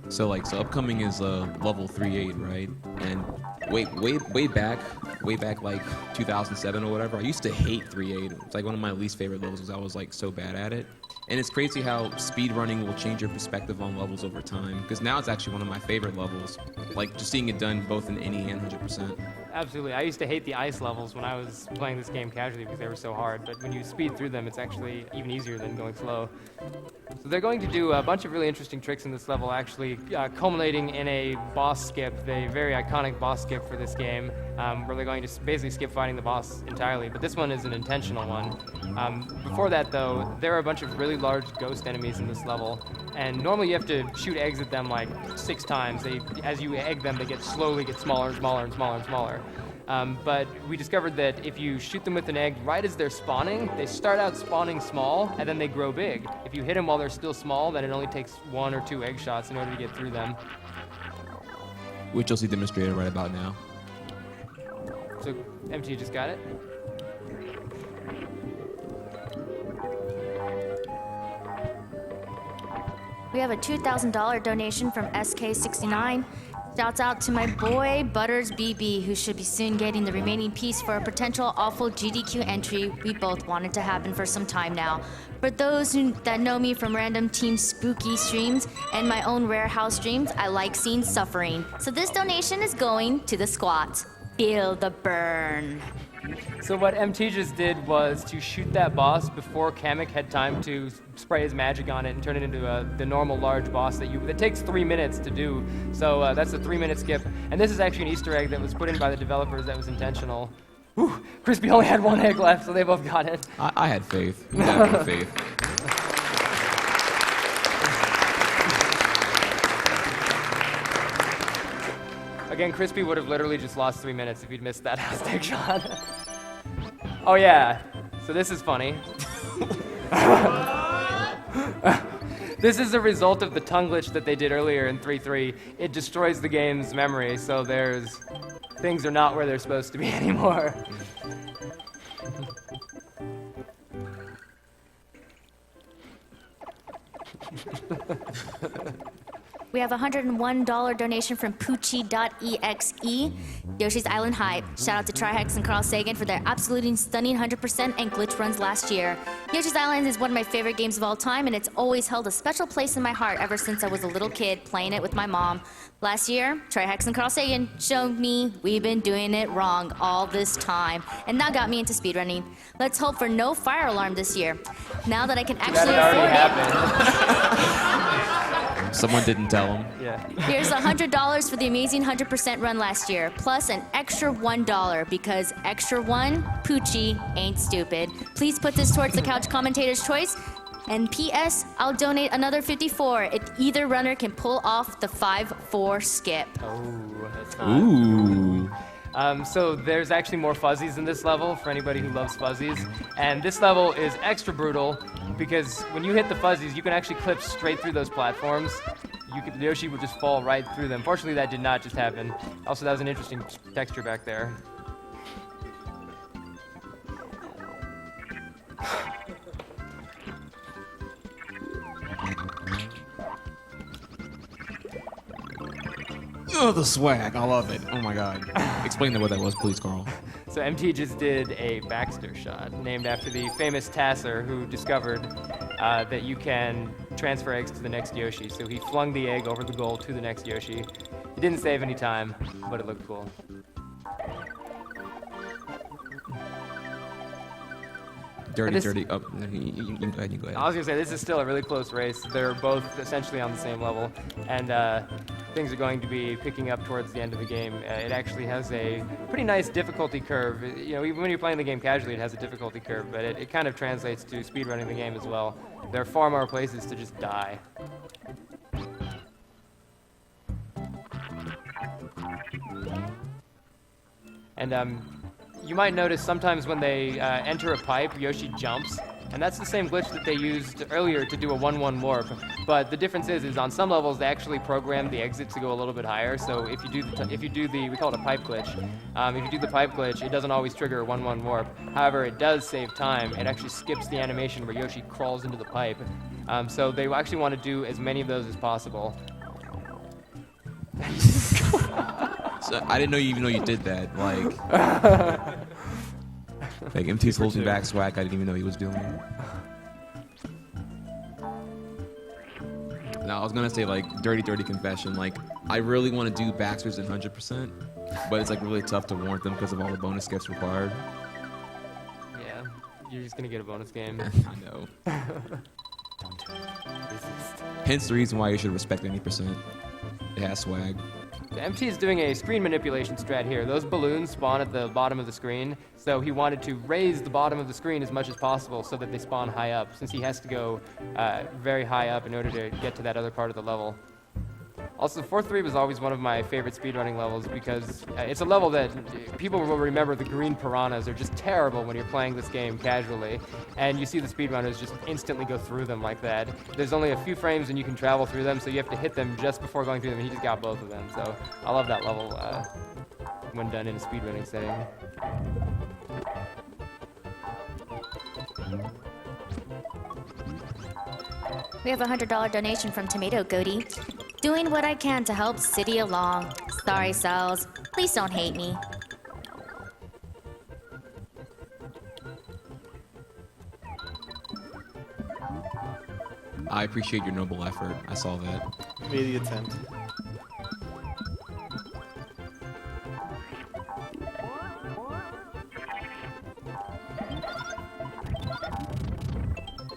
So upcoming is level 3.8, right? And way back like 2007 or whatever, I used to hate 3.8. It's like one of my least favorite levels because I was like so bad at it. And it's crazy how speedrunning will change your perspective on levels over time. Because now it's actually one of my favorite levels. Like just seeing it done both in any and 100%. Absolutely. I used to hate the ice levels when I was playing this game casually because they were so hard. But when you speed through them, it's actually even easier than going slow. So they're going to do a bunch of really interesting tricks in this level, actually culminating in a boss skip, the very iconic boss skip for this game, where they're going to basically skip fighting the boss entirely. But this one is an intentional one. Before that, though, there are a bunch of really large ghost enemies in this level, and normally you have to shoot eggs at them like 6 times. As you egg them, they slowly get smaller and smaller and smaller and smaller. But we discovered that if you shoot them with an egg right as they're spawning, they start out spawning small, and then they grow big. If you hit them while they're still small, then it only takes 1 or 2 egg shots in order to get through them. Which you'll see demonstrated right about now. So, MT just got it? We have a $2,000 donation from SK69. Shouts out to my boy Butters BB, who should be soon getting the remaining piece for a potential awful GDQ entry we both wanted to happen for some time now. For those that know me from random Team Spooky streams and my own Rare House streams, I like seeing suffering. So this donation is going to the squats. Feel the burn. So what MT just did was to shoot that boss before Kamek had time to spray his magic on it and turn it into the normal large boss that takes 3 minutes to do. So that's a 3-minute skip. And this is actually an Easter egg that was put in by the developers that was intentional. Whew, Crispy only had 1 egg left, so they both got it. I had faith. You gotta have faith. Again, Crispy would have literally just lost 3 minutes if he'd missed that house tech shot. Oh yeah, so this is funny. This is a result of the tongue glitch that they did earlier in 3.3. It destroys the game's memory, so things are not where they're supposed to be anymore. We have a $101 donation from Poochie.exe. Yoshi's Island Hype. Shout out to Trihex and Carl Sagan for their absolutely stunning 100% and glitch runs last year. Yoshi's Island is one of my favorite games of all time, and it's always held a special place in my heart ever since I was a little kid playing it with my mom. Last year, Trihex and Carl Sagan showed me we've been doing it wrong all this time, and that got me into speedrunning. Let's hope for no fire alarm this year. Now that I can actually afford it. Someone didn't tell him. Yeah. Here's $100 for the amazing 100% run last year, plus an extra $1 because extra 1, Poochie, ain't stupid. Please put this towards the couch commentator's choice. And P.S. I'll donate another 54 if either runner can pull off the 5-4 skip. Oh, That's not. Ooh. So there's actually more fuzzies in this level for anybody who loves fuzzies. And this level is extra brutal because when you hit the fuzzies, you can actually clip straight through those platforms. Yoshi would just fall right through them. Fortunately, that did not just happen. Also, that was an interesting texture back there. Oh, the swag. I love it. Oh my god. Explain what that was, please, Carl. So MT just did a Baxter shot, named after the famous Tasser who discovered that you can transfer eggs to the next Yoshi. So he flung the egg over the goal to the next Yoshi. He didn't save any time, but it looked cool. Dirty. Oh, you go ahead. I was gonna say, this is still a really close race. They're both essentially on the same level, and things are going to be picking up towards the end of the game. It actually has a pretty nice difficulty curve. You know, even when you're playing the game casually, it has a difficulty curve, but it kind of translates to speedrunning the game as well. There are far more places to just die. And you might notice sometimes when they enter a pipe, Yoshi jumps, and that's the same glitch that they used earlier to do a 1-1 warp. But the difference is on some levels they actually programmed the exit to go a little bit higher. So if you do the we call it a pipe glitch. If you do the pipe glitch, it doesn't always trigger a 1-1 warp. However, it does save time. It actually skips the animation where Yoshi crawls into the pipe. So they actually want to do as many of those as possible. So I didn't know you even know you did that. Like MT's holding back swag. I didn't even know he was doing it. No, I was gonna say like dirty confession. Like I really want to do Baxters at 100%, but it's like really tough to warrant them because of all the bonus skips required. Yeah, you're just gonna get a bonus game. I know. Don't do it. Resist. Hence the reason why you should respect any percent. It has swag. MT is doing a screen manipulation strat here. Those balloons spawn at the bottom of the screen, so he wanted to raise the bottom of the screen as much as possible so that they spawn high up, since he has to go very high up in order to get to that other part of the level. Also, 4-3 was always one of my favorite speedrunning levels because it's a level that people will remember. The green piranhas are just terrible when you're playing this game casually, and you see the speedrunners just instantly go through them like that. There's only a few frames and you can travel through them, so you have to hit them just before going through them, and he just got both of them. So I love that level when done in a speedrunning setting. We have a $100 donation from Tomato Goaty. Doing what I can to help City along. Sorry, Sal's. Please don't hate me. I appreciate your noble effort. I saw that. Made the attempt.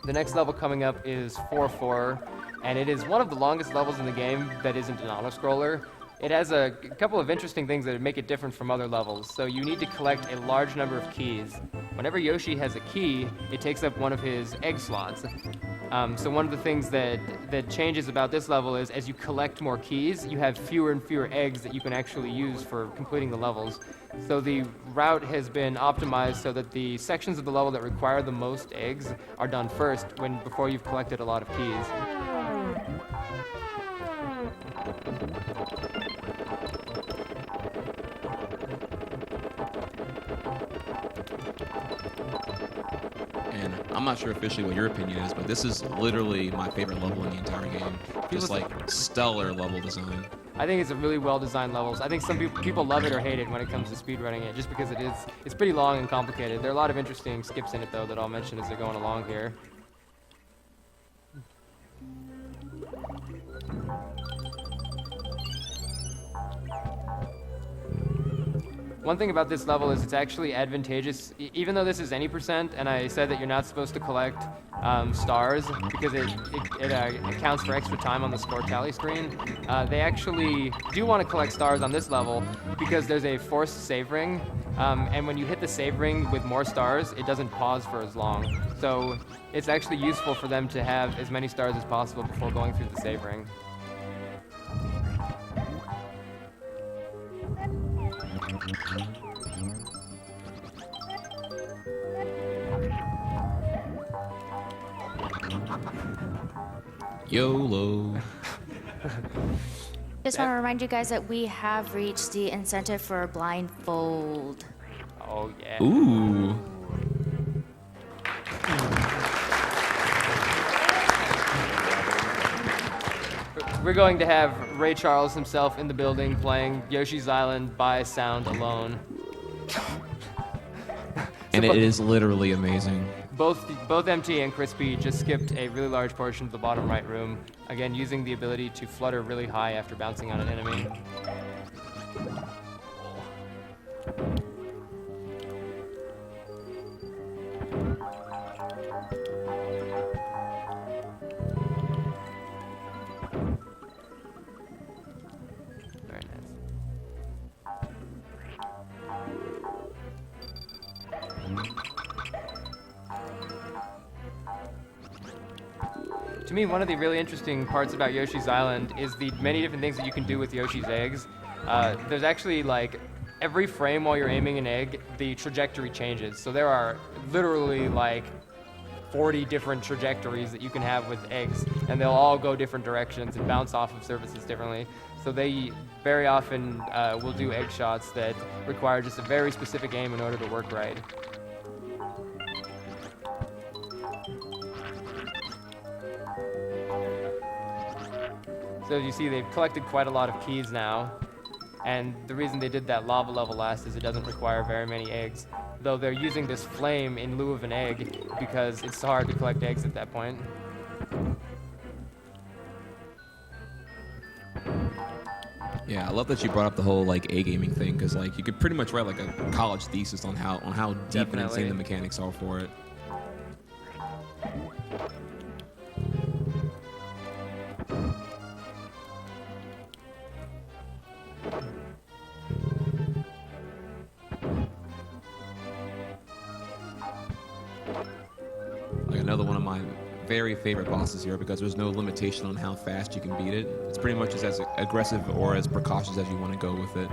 The next level coming up is 4-4, and it is one of the longest levels in the game that isn't an auto-scroller. It has a couple of interesting things that make it different from other levels. So you need to collect a large number of keys. Whenever Yoshi has a key, it takes up one of his egg slots. So one of the things that changes about this level is as you collect more keys, you have fewer and fewer eggs that you can actually use for completing the levels. So the route has been optimized so that the sections of the level that require the most eggs are done first before you've collected a lot of keys. And I'm not sure officially what your opinion is, but this is literally my favorite level in the entire game. Just like stellar level design. I think it's a really well-designed levels. I think some people love it or hate it when it comes to speedrunning it, just because it's pretty long and complicated. There are a lot of interesting skips in it, though, that I'll mention as they're going along here. One thing about this level is it's actually advantageous, even though this is any percent, and I said that you're not supposed to collect stars because it accounts for extra time on the score tally screen. They actually do want to collect stars on this level because there's a forced save ring, and when you hit the save ring with more stars, it doesn't pause for as long. So it's actually useful for them to have as many stars as possible before going through the save ring. YOLO. Just want to remind you guys that we have reached the incentive for a blindfold. Oh, yeah. Ooh. We're going to have Ray Charles himself in the building playing Yoshi's Island by sound alone. And it is literally amazing. Both MT and Crispy just skipped a really large portion of the bottom right room, again using the ability to flutter really high after bouncing on an enemy. Very nice. To me, one of the really interesting parts about Yoshi's Island is the many different things that you can do with Yoshi's eggs. There's actually, like, every frame while you're aiming an egg, the trajectory changes. So there are literally, like, 40 different trajectories that you can have with eggs, and they'll all go different directions and bounce off of surfaces differently. So they very often will do egg shots that require just a very specific aim in order to work right. So as you see, they've collected quite a lot of keys now, and the reason they did that lava level last is it doesn't require very many eggs, though they're using this flame in lieu of an egg because it's hard to collect eggs at that point. Yeah, I love that you brought up the whole like A gaming thing because like you could pretty much write like a college thesis on how deep and insane the mechanics are for it. Like another one of my very favorite bosses here because there's no limitation on how fast you can beat it. It's pretty much just as aggressive or as precautious as you want to go with it,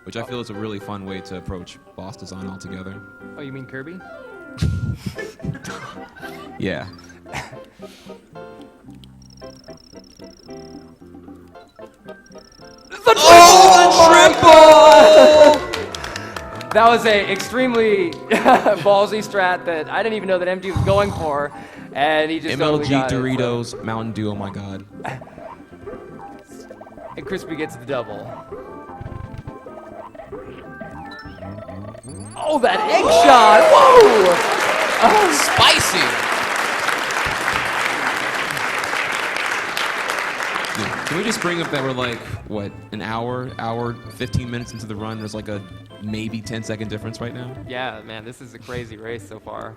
which I feel is a really fun way to approach boss design altogether. Oh, you mean Kirby? Yeah. That was a extremely ballsy strat that I didn't even know that MT was going for, and he just totally MLG got Doritos, Mountain Dew, oh my god. And Crispy gets the double. Oh, that egg shot! Whoa! Oh, Spicy! Can we just bring up that we're like, what, an hour, 15 minutes into the run, there's like a maybe 10-second difference right now? yeah, man, this is a crazy race so far.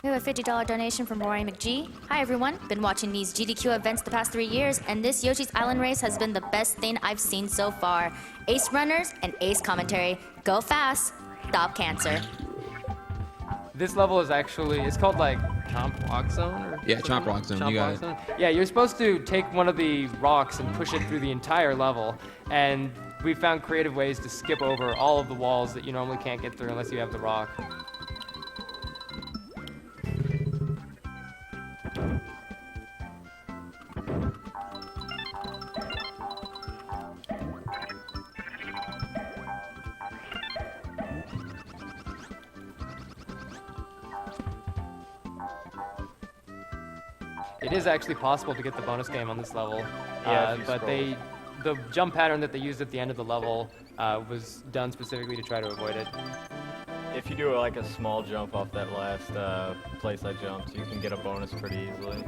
We have a $50 donation from Rory McGee. Hi everyone, been watching these GDQ events the past 3 years, and this Yoshi's Island race has been the best thing I've seen so far. Ace runners and ace commentary. Go fast, stop cancer. This level is actually, it's called like Chomp Rock Zone? Or Yeah, Chomp Rock Zone, you got it. Zone? Yeah, you're supposed to take one of the rocks and push it through the entire level, and we found creative ways to skip over all of the walls that you normally can't get through unless you have the rock. It is actually possible to get the bonus game on this level, Yeah, if you but scroll. the jump pattern that they used at the end of the level was done specifically to try to avoid it. If you do like a small jump off that last place I jumped, you can get a bonus pretty easily.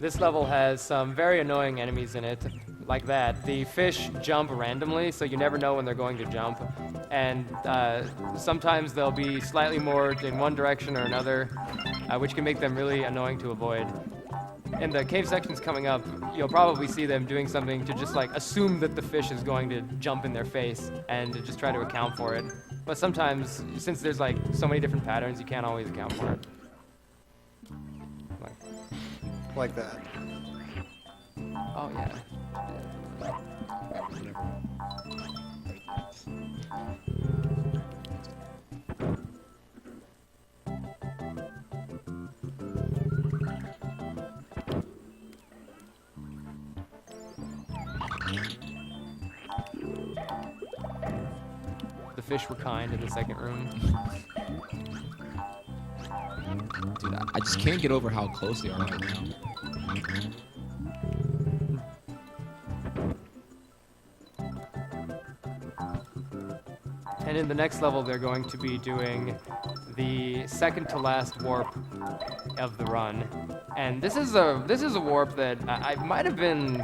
This level has some very annoying enemies in it, like that. The fish jump randomly, so you never know when they're going to jump. And sometimes they'll be slightly more in one direction or another, which can make them really annoying to avoid. In the cave sections coming up, you'll probably see them doing something to just like assume that the fish is going to jump in their face and to just try to account for it. But sometimes, since there's like so many different patterns, you can't always account for it. Like that. Oh yeah. The fish were kind in the second room. Dude, I just can't get over how close they are right now. And in the next level, they're going to be doing the second to last warp of the run. And this is a warp that I might have been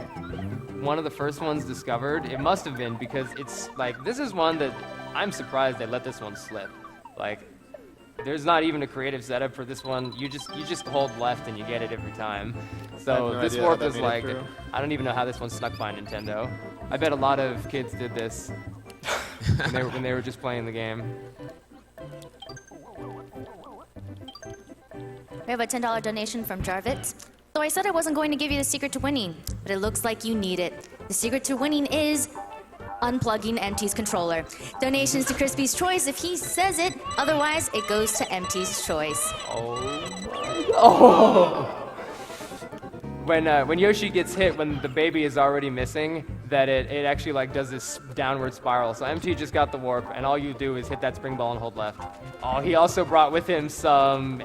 one of the first ones discovered. It must have been, because it's like, this is one that I'm surprised they let this one slip. Like, there's not even a creative setup for this one. You just hold left and you get it every time. So no this idea how warp that is made it like, through. I don't even know how this one snuck by Nintendo. I bet a lot of kids did this when they were just playing the game. We have a $10 donation from Jarvitz. So I said I wasn't going to give you the secret to winning, but it looks like you need it. The secret to winning is unplugging MT's controller. Donations to Crispy's Choice if he says it, otherwise it goes to MT's Choice. When Yoshi gets hit, when the baby is already missing, that it actually like does this downward spiral. So MT just got the warp, and all you do is hit that spring ball and hold left. Oh, he also brought with him some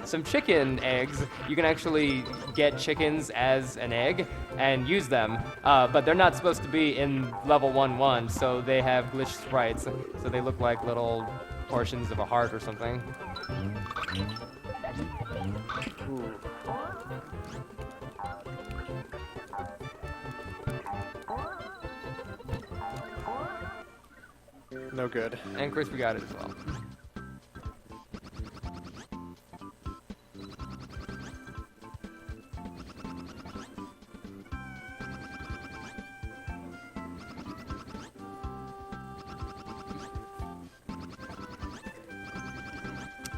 some chicken eggs. You can actually get chickens as an egg and use them, but they're not supposed to be in level 1-1, so they have glitched sprites. So they look like little portions of a heart or something. No good. And Crispy got it as well.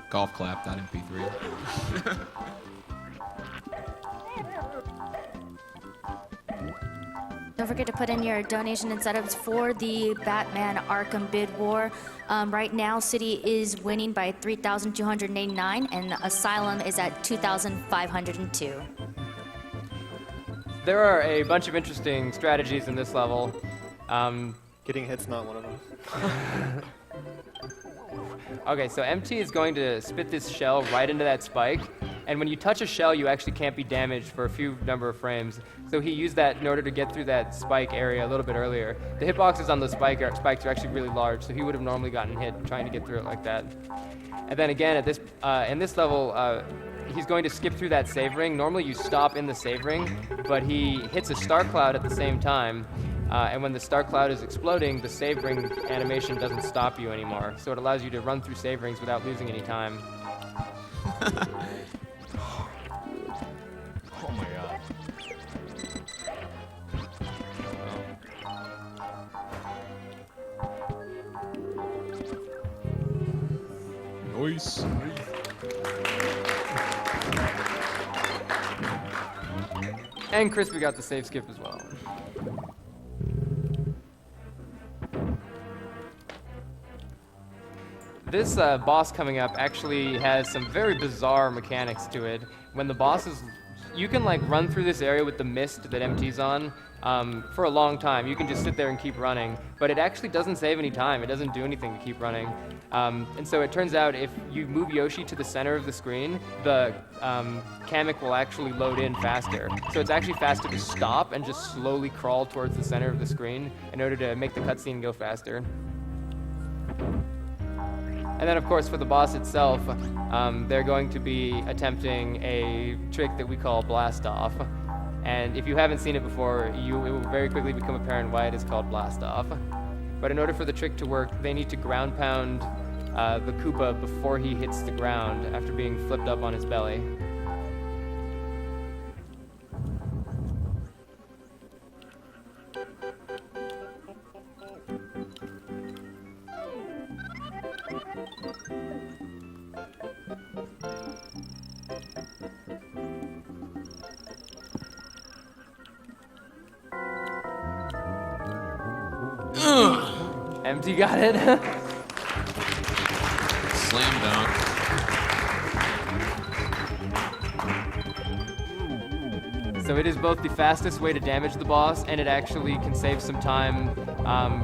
Golf clap.mp3. Don't forget to put in your donation and setups for the Batman Arkham Bid War. Right now, City is winning by 3,289, and Asylum is at 2,502. There are a bunch of interesting strategies in this level. Getting hit's not one of them. Okay, so MT is going to spit this shell right into that spike, and when you touch a shell, you actually can't be damaged for a few number of frames. So he used that in order to get through that spike area a little bit earlier. The hitboxes on those spikes are actually really large, so he would have normally gotten hit trying to get through it like that. And then again, at this in this level, he's going to skip through that save ring. Normally you stop in the save ring, but he hits a star cloud at the same time. And when the star cloud is exploding, the save ring animation doesn't stop you anymore. So it allows you to run through save rings without losing any time. Oh my god. Nice. And Crispy got the save skip as well. This boss coming up actually has some very bizarre mechanics to it. When the boss is... You can like run through this area with the mist that MT's on for a long time. You can just sit there and keep running, but it actually doesn't save any time. It doesn't do anything to keep running. And so it turns out if you move Yoshi to the center of the screen, the Kamek will actually load in faster. So it's actually faster to stop and just slowly crawl towards the center of the screen in order to make the cutscene go faster. And then, of course, for the boss itself, they're going to be attempting a trick that we call Blast Off. And if you haven't seen it before, it will very quickly become apparent why it is called Blast Off. But in order for the trick to work, they need to ground pound the Koopa before he hits the ground after being flipped up on his belly. MT got it. Slam dunk. So it is both the fastest way to damage the boss, and it actually can save some time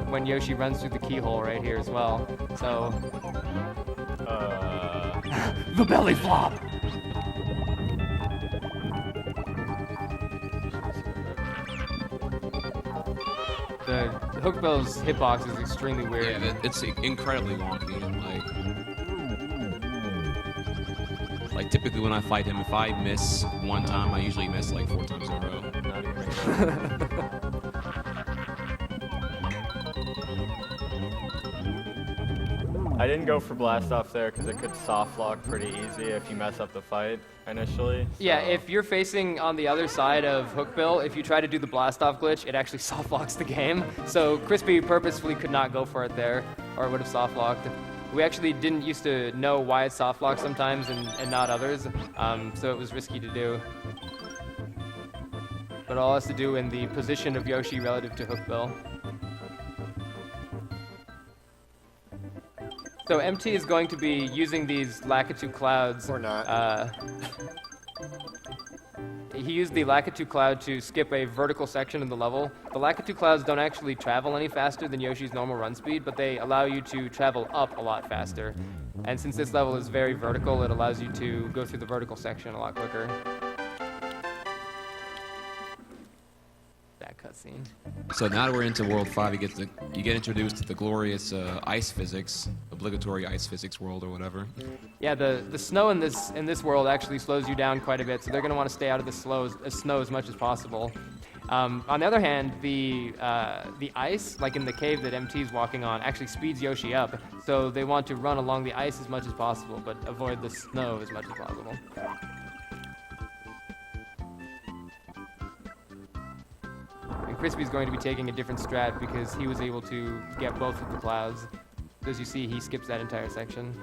when Yoshi runs through the keyhole right here as well. So... the belly flop! The Hook Bell's hitbox is extremely weird. Yeah, it's incredibly wonky. Like typically when I fight him, if I miss one time, I usually miss like 4 times in a row. I didn't go for blast off there because it could soft lock pretty easy if you mess up the fight initially. So. Yeah, if you're facing on the other side of Hookbill, if you try to do the blast off glitch, it actually soft locks the game. So Crispy purposefully could not go for it there, or it would have soft locked. We actually didn't used to know why it soft locked sometimes and not others, so it was risky to do. But all has to do in the position of Yoshi relative to Hookbill. So MT is going to be using these Lakitu clouds. Or not. He used the Lakitu cloud to skip a vertical section of the level. The Lakitu clouds don't actually travel any faster than Yoshi's normal run speed, but they allow you to travel up a lot faster. And since this level is very vertical, it allows you to go through the vertical section a lot quicker. That cutscene. So now that we're into World 5, you get introduced to the glorious ice physics, obligatory ice physics world or whatever. Yeah, the snow in this world actually slows you down quite a bit, so they're going to want to stay out of the snow as much as possible. On the other hand, the ice, like in the cave that MT's walking on, actually speeds Yoshi up. So they want to run along the ice as much as possible, but avoid the snow as much as possible. And Crispy's going to be taking a different strat because he was able to get both of the clouds. As you see, he skips that entire section.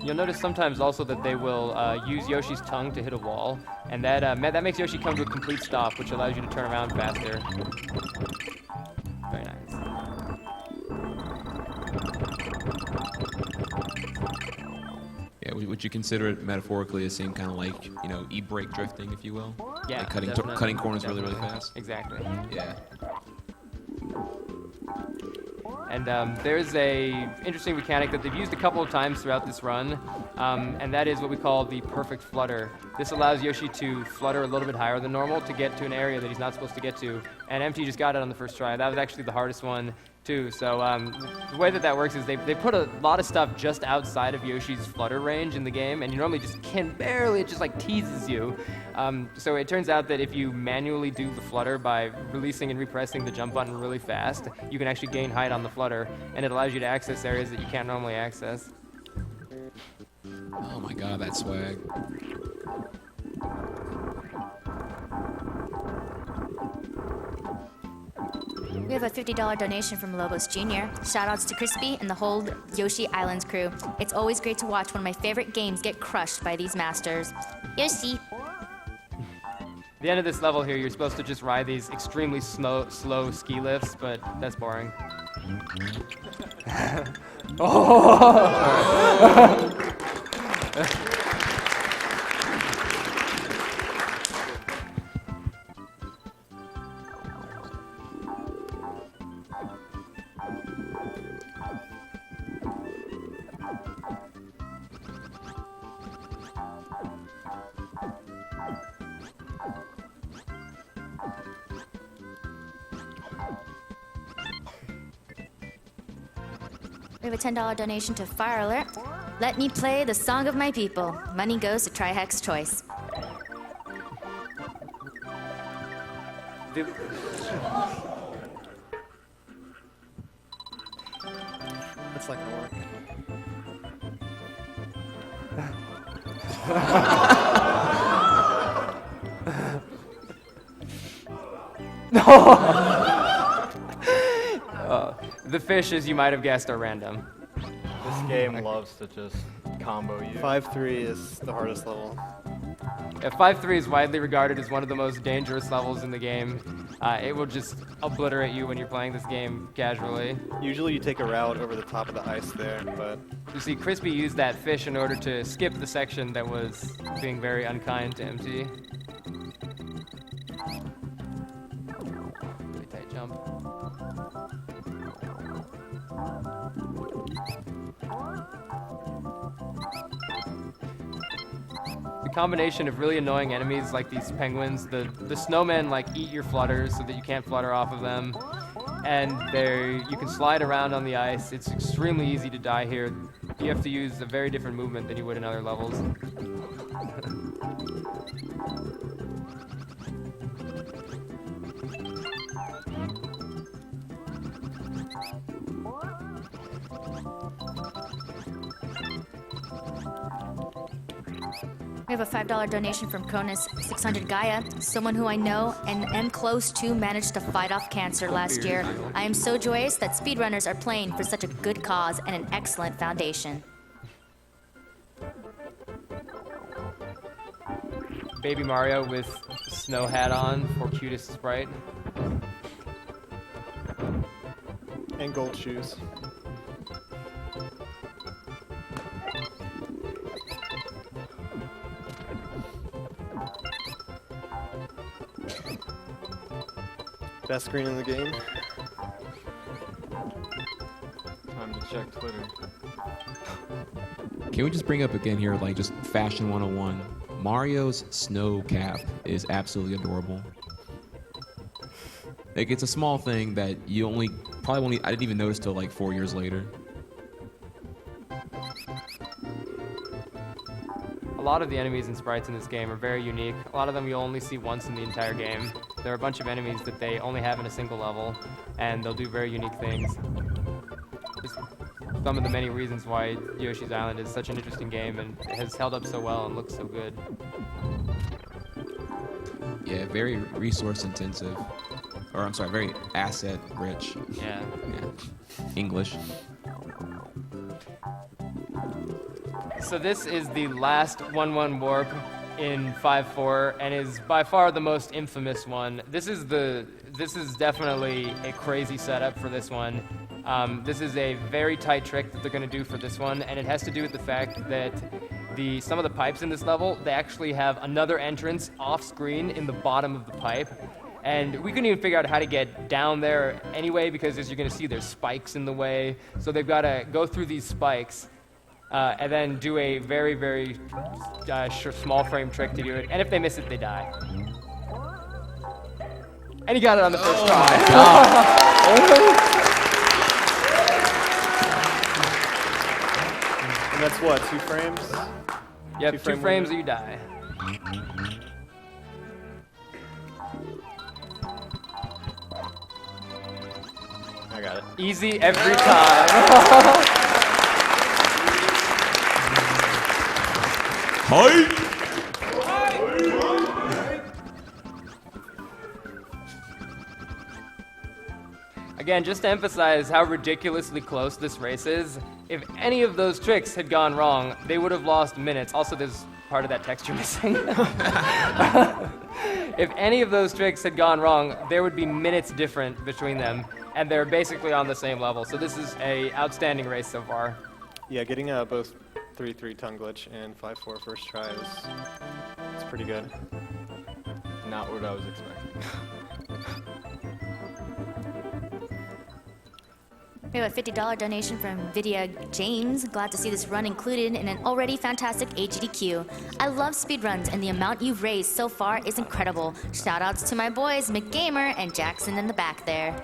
You'll notice sometimes also that they will use Yoshi's tongue to hit a wall, and that makes Yoshi come to a complete stop, which allows you to turn around faster. Very nice. Yeah, would you consider it metaphorically the same kind of like, you know, e-brake drifting, if you will? Yeah, like cutting definitely. cutting corners really, really fast? Exactly. Yeah. And there's a interesting mechanic that they've used a couple of times throughout this run, and that is what we call the perfect flutter. This allows Yoshi to flutter a little bit higher than normal to get to an area that he's not supposed to get to, and MT just got it on the first try. That was actually the hardest one, too. So the way that works is they put a lot of stuff just outside of Yoshi's flutter range in the game, and you normally just can barely, it just like teases you. So it turns out that if you manually do the flutter by releasing and repressing the jump button really fast, you can actually gain height on the flutter, and it allows you to access areas that you can't normally access. Oh my god, that swag. We have a $50 donation from Lobos Jr. Shoutouts to Crispy and the whole Yoshi Islands crew. It's always great to watch one of my favorite games get crushed by these masters. Yoshi! At the end of this level here, you're supposed to just ride these extremely slow ski lifts, but that's boring. We have a $10 donation to Fire Alert. Let me play the song of my people. Money goes to Trihex Choice. That's like an orc. The fish, as you might have guessed, are random. This game loves to just combo you. 5-3 is the hardest level. 5-3 is widely regarded as one of the most dangerous levels in the game. It will just obliterate you when you're playing this game casually. Usually you take a route over the top of the ice there, but You see, Crispy used that fish in order to skip the section that was being very unkind to MT. Really tight jump. The combination of really annoying enemies like these penguins, the snowmen like eat your flutters so that you can't flutter off of them, and you can slide around on the ice. It's extremely easy to die here. You have to use a very different movement than you would in other levels. We have a $5 donation from Cronus 600 Gaia, someone who I know and am close to managed to fight off cancer last year. I am so joyous that speedrunners are playing for such a good cause and an excellent foundation. Baby Mario with snow hat on for cutest sprite. and gold shoes. Best screen in the game. Time to check Twitter. Can we just bring up again here, like, just fashion 101? Mario's snow cap is absolutely adorable. Like, it's a small thing that you only probably only I didn't even notice till like 4 years later. A lot of the enemies and sprites in this game are very unique. A lot of them you'll only see once in the entire game. There are a bunch of enemies that they only have in a single level, and they'll do very unique things. It's some of the many reasons why Yoshi's Island is such an interesting game and has held up so well and looks so good. Yeah, very resource intensive. Or I'm sorry, very asset rich. Yeah. English. So this is the last 1-1 warp in 5-4 and is by far the most infamous one. This is definitely a crazy setup for this one. This is a very tight trick that they're going to do for this one, and it has to do with the fact that some of the pipes in this level, they actually have another entrance off screen in the bottom of the pipe. And we couldn't even figure out how to get down there anyway, because as you're going to see, there's spikes in the way. So they've got to go through these spikes and then do a very, very small frame trick to do it. And if they miss it, they die. And he got it on the first try. And that's what, 2 frames? Yep, 2 frames or you die. I got it. Easy every time. Again, just to emphasize how ridiculously close this race is, if any of those tricks had gone wrong, they would have lost minutes. Also, there's part of that texture missing. If any of those tricks had gone wrong, there would be minutes different between them, and they're basically on the same level. So this is an outstanding race so far. Yeah, getting both 3-3 tongue glitch and 5-4 first try it's pretty good. Not what I was expecting. We have a $50 donation from Vidya James. Glad to see this run included in an already fantastic AGDQ. I love speedruns, and the amount you've raised so far is incredible. Shoutouts to my boys, McGamer and Jackson in the back there.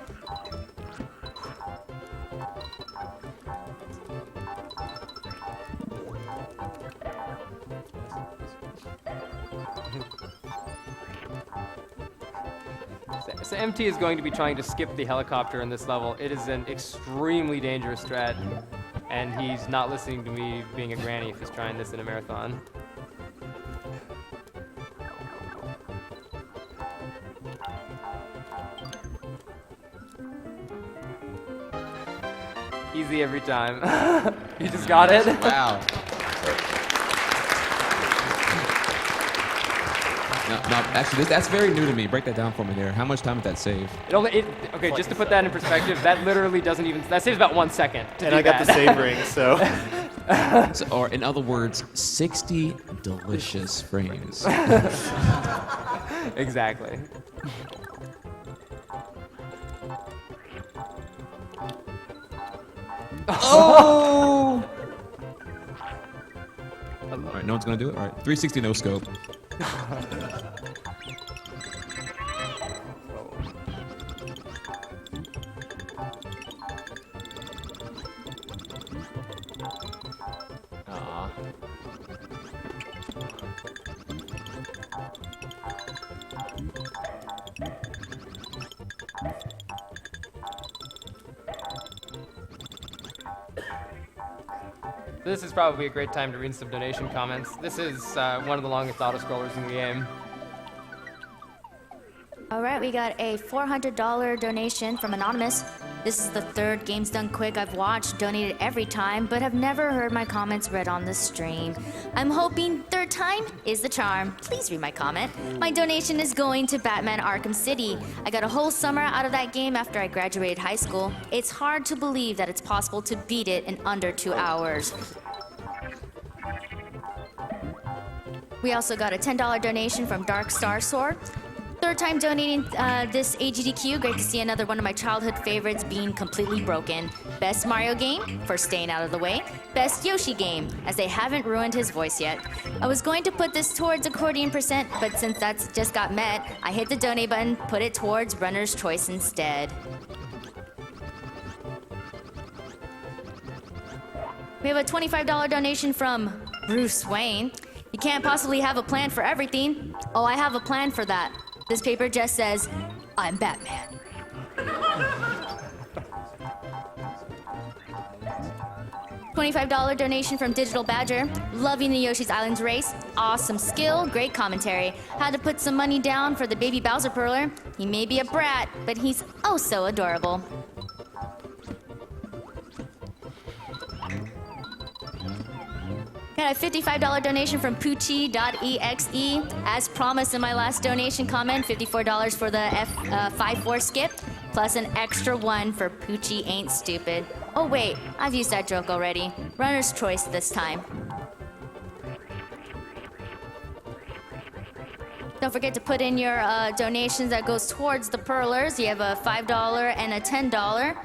So MT is going to be trying to skip the helicopter in this level. It is an extremely dangerous strat, and he's not listening to me being a granny if he's trying this in a marathon. Easy every time. You just got it? Wow. No, actually, that's very new to me. Break that down for me there. How much time did that save? Okay, just to put that in perspective, that literally doesn't even, that saves about 1 second. And I got the save ring, so. Or in other words, 60 delicious frames. Exactly. Oh! All right, no one's gonna do it. All right, 360 no scope. This is probably a great time to read some donation comments. This is one of the longest auto-scrollers in the game. All right, we got a $400 donation from Anonymous. This is the third Games Done Quick I've watched, donated every time, but have never heard my comments read on the stream. I'm hoping third time is the charm. Please read my comment. My donation is going to Batman Arkham City. I got a whole summer out of that game after I graduated high school. It's hard to believe that it's possible to beat it in under 2 hours. We also got a $10 donation from Dark Star Sword. Third time donating this AGDQ. Great to see another one of my childhood favorites being completely broken. Best Mario game, for staying out of the way. Best Yoshi game, as they haven't ruined his voice yet. I was going to put this towards accordion percent, but since that's just got met, I hit the donate button, put it towards runner's choice instead. We have a $25 donation from Bruce Wayne. You can't possibly have a plan for everything. Oh, I have a plan for that. This paper just says, I'm Batman. $25 donation from Digital Badger. Loving the Yoshi's Islands race. Awesome skill, great commentary. Had to put some money down for the baby Bowser Perler. He may be a brat, but he's oh so adorable. Got a $55 donation from Poochie.exe. As promised in my last donation comment, $54 for the F54 skip, plus an extra one for Poochie Ain't Stupid. Oh wait, I've used that joke already. Runner's choice this time. Don't forget to put in your donations that goes towards the Perlers. You have a $5 and a $10.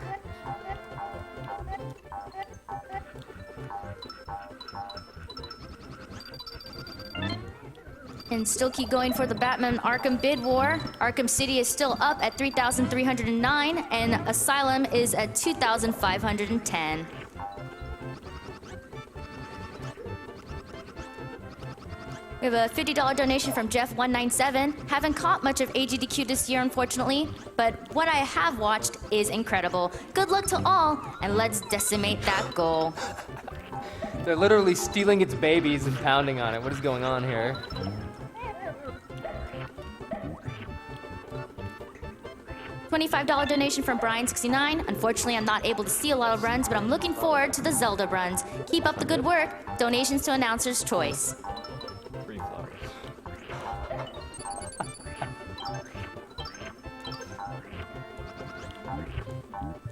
And still keep going for the Batman Arkham bid war. Arkham City is still up at 3,309, and Asylum is at 2,510. We have a $50 donation from Jeff197. Haven't caught much of AGDQ this year, unfortunately, but what I have watched is incredible. Good luck to all, and let's decimate that goal. They're literally stealing its babies and pounding on it. What is going on here? $25 donation from Brian69. Unfortunately, I'm not able to see a lot of runs, but I'm looking forward to the Zelda runs. Keep up the good work. Donations to Announcer's Choice. Free flowers.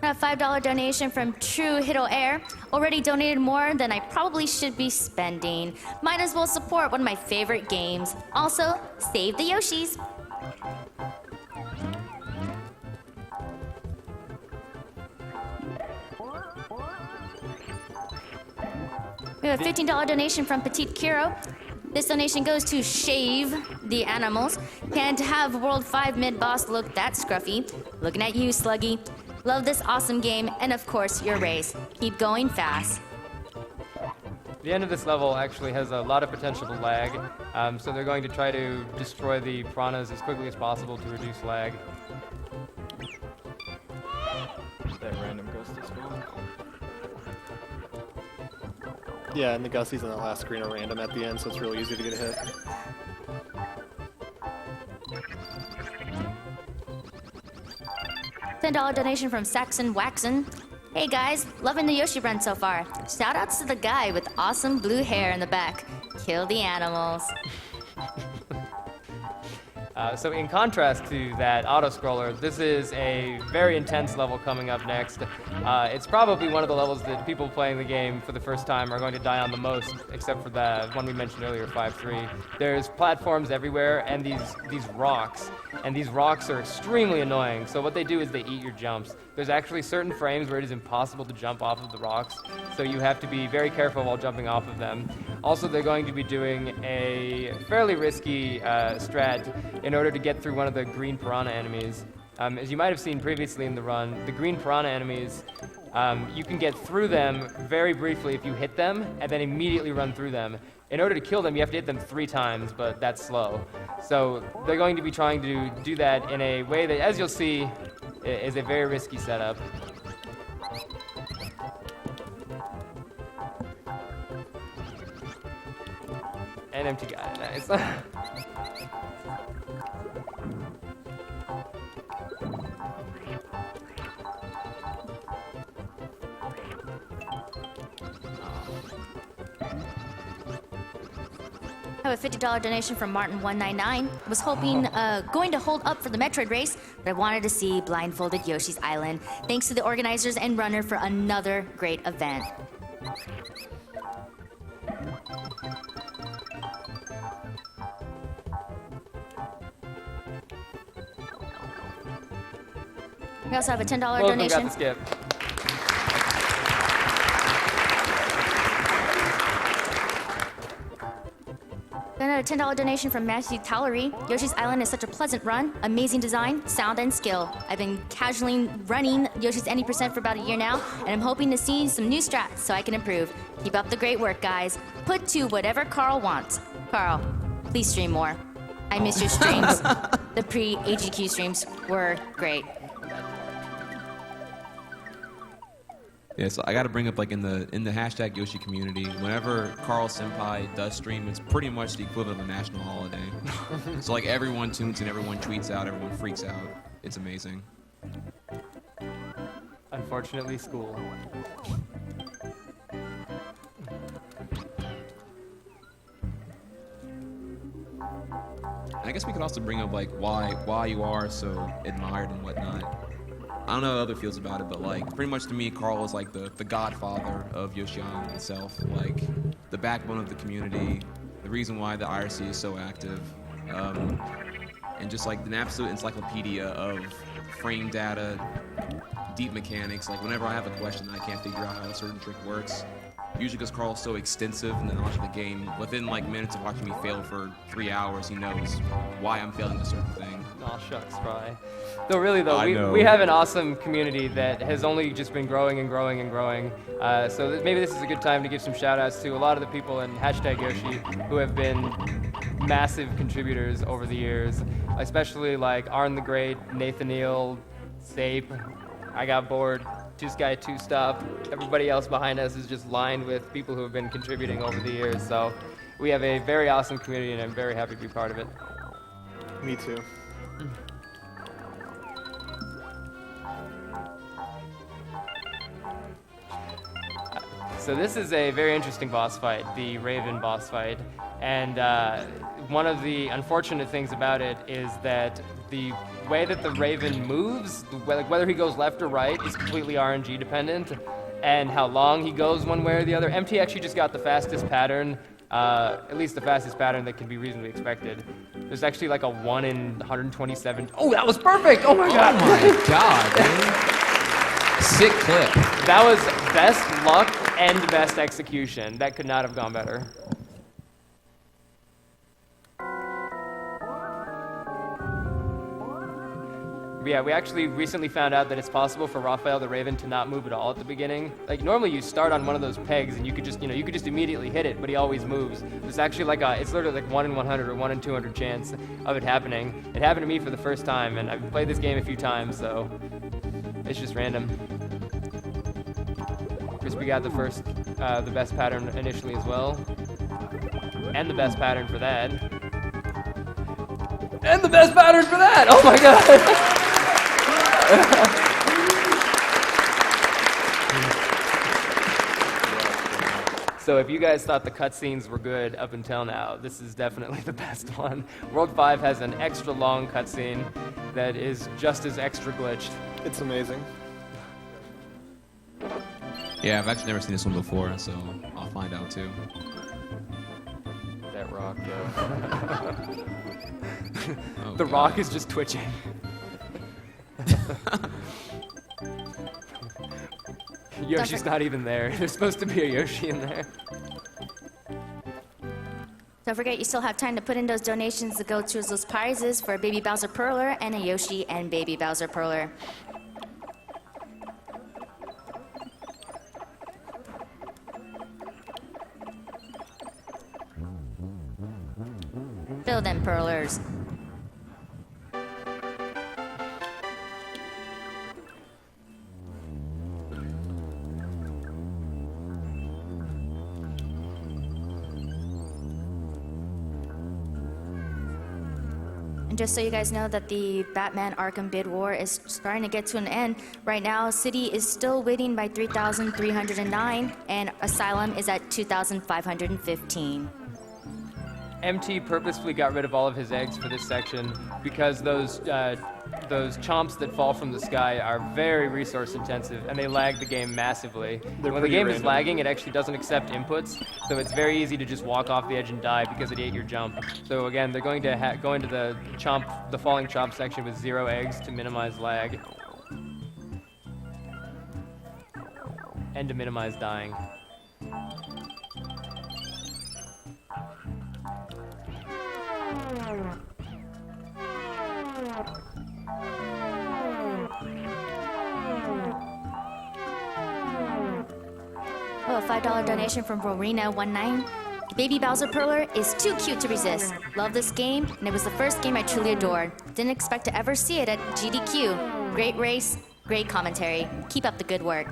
A $5 donation from True Hito Air. Already donated more than I probably should be spending. Might as well support one of my favorite games. Also, save the Yoshis. We have a $15 donation from Petite Kiro. This donation goes to Shave the Animals. Can't have World 5 mid-boss look that scruffy. Looking at you, Sluggy. Love this awesome game, and of course, your race. Keep going fast. The end of this level actually has a lot of potential to lag, so they're going to try to destroy the piranhas as quickly as possible to reduce lag. That random ghost is gone. Yeah, and the Gussies in the last screen are random at the end, so it's really easy to get a hit. $10 donation from Saxon Waxon. Hey guys, loving the Yoshi run so far. Shoutouts to the guy with awesome blue hair in the back. Kill the animals. So in contrast to that auto-scroller, this is a very intense level coming up next. It's probably one of the levels that people playing the game for the first time are going to die on the most, except for the one we mentioned earlier, 5-3. There's platforms everywhere and these rocks, and these rocks are extremely annoying. So what they do is they eat your jumps. There's actually certain frames where it is impossible to jump off of the rocks, so you have to be very careful while jumping off of them. Also, they're going to be doing a fairly risky strat in order to get through one of the green piranha enemies. As you might have seen previously in the run, the green piranha enemies, you can get through them very briefly if you hit them and then immediately run through them. In order to kill them, you have to hit them 3 times, but that's slow. So they're going to be trying to do that in a way that, as you'll see, is a very risky setup. And empty guy, nice. I have a $50 donation from Martin199. Was hoping going to hold up for the Metroid race, but I wanted to see Blindfolded Yoshi's Island. Thanks to the organizers and runner for another great event. We also have a $10 donation. Got the skip. Then a a $10 donation from Matthew Tallery. Yoshi's Island is such a pleasant run, amazing design, sound, and skill. I've been casually running Yoshi's Any Percent for about a year now, and I'm hoping to see some new strats so I can improve. Keep up the great work, guys. Put to whatever Carl wants. Carl, please stream more. I miss your streams. The pre-AGQ streams were great. Yeah, so I got to bring up like in the hashtag Yoshi community, whenever Carl Senpai does stream, it's pretty much the equivalent of a national holiday. So like everyone tunes in, everyone tweets out, everyone freaks out. It's amazing. Unfortunately, school. I guess we could also bring up like why you are so admired and whatnot. I don't know how other feels about it, but like pretty much to me, Carl is like the godfather of Yoshi Island itself, like the backbone of the community, the reason why the IRC is so active, and just like an absolute encyclopedia of frame data, deep mechanics. Like whenever I have a question that I can't figure out how a certain trick works, usually because Carl's so extensive in the knowledge of the game, within like minutes of watching me fail for 3 hours, he knows why I'm failing a certain thing. Aw, shucks, Fry. Though really though, I know. we have an awesome community that has only just been growing and growing and growing. So maybe this is a good time to give some shout outs to a lot of the people in hashtag Yoshi who have been massive contributors over the years, especially like Arn the Great, Nathaniel, Sape, I Got Bored, Two Sky Two Stop. Everybody else behind us is just lined with people who have been contributing over the years. So we have a very awesome community and I'm very happy to be part of it. Me too. So this is a very interesting boss fight, the Raven boss fight, and one of the unfortunate things about it is that the way that the Raven moves, whether he goes left or right, is completely RNG dependent, and how long he goes one way or the other. MT actually just got the fastest pattern, at least the fastest pattern that can be reasonably expected. There's actually like a 1 in 127. Oh, that was perfect! Oh my god! Oh my god, dude. Sick clip. That was best luck and best execution. That could not have gone better. Yeah, we actually recently found out that it's possible for Raphael the Raven to not move at all at the beginning. Like normally you start on one of those pegs and you could just, you could just immediately hit it, but he always moves. There's actually like it's literally like 1 in 100 or 1 in 200 chance of it happening. It happened to me for the first time, and I've played this game a few times, so it's just random. Crispy got the best pattern initially as well, and the best pattern for that, and the best pattern for that. Oh my god! So if you guys thought the cutscenes were good up until now, this is definitely the best one. World 5 has an extra long cutscene that is just as extra glitched. It's amazing. Yeah, I've actually never seen this one before, so I'll find out too. That rock, though. Oh, The God. rock is just twitching. Yoshi's not even there. There's supposed to be a Yoshi in there. Don't forget, you still have time to put in those donations to go towards those prizes for a Baby Bowser Perler and a Yoshi and Baby Bowser Perler. Fill them Perlers. And just so you guys know that the Batman Arkham bid war is starting to get to an end. Right now, City is still winning by 3,309, and Asylum is at 2,515. MT purposefully got rid of all of his eggs for this section because those chomps that fall from the sky are very resource intensive and they lag the game massively. They're When the pretty game is random. lagging, it actually doesn't accept inputs, so it's very easy to just walk off the edge and die because it ate your jump. So again, they're going to go into the falling chomp section with 0 eggs to minimize lag and to minimize dying. $5 donation from Rowena19. Baby Bowser Perler is too cute to resist. Love this game, and it was the first game I truly adored. Didn't expect to ever see it at GDQ. Great race, great commentary. Keep up the good work.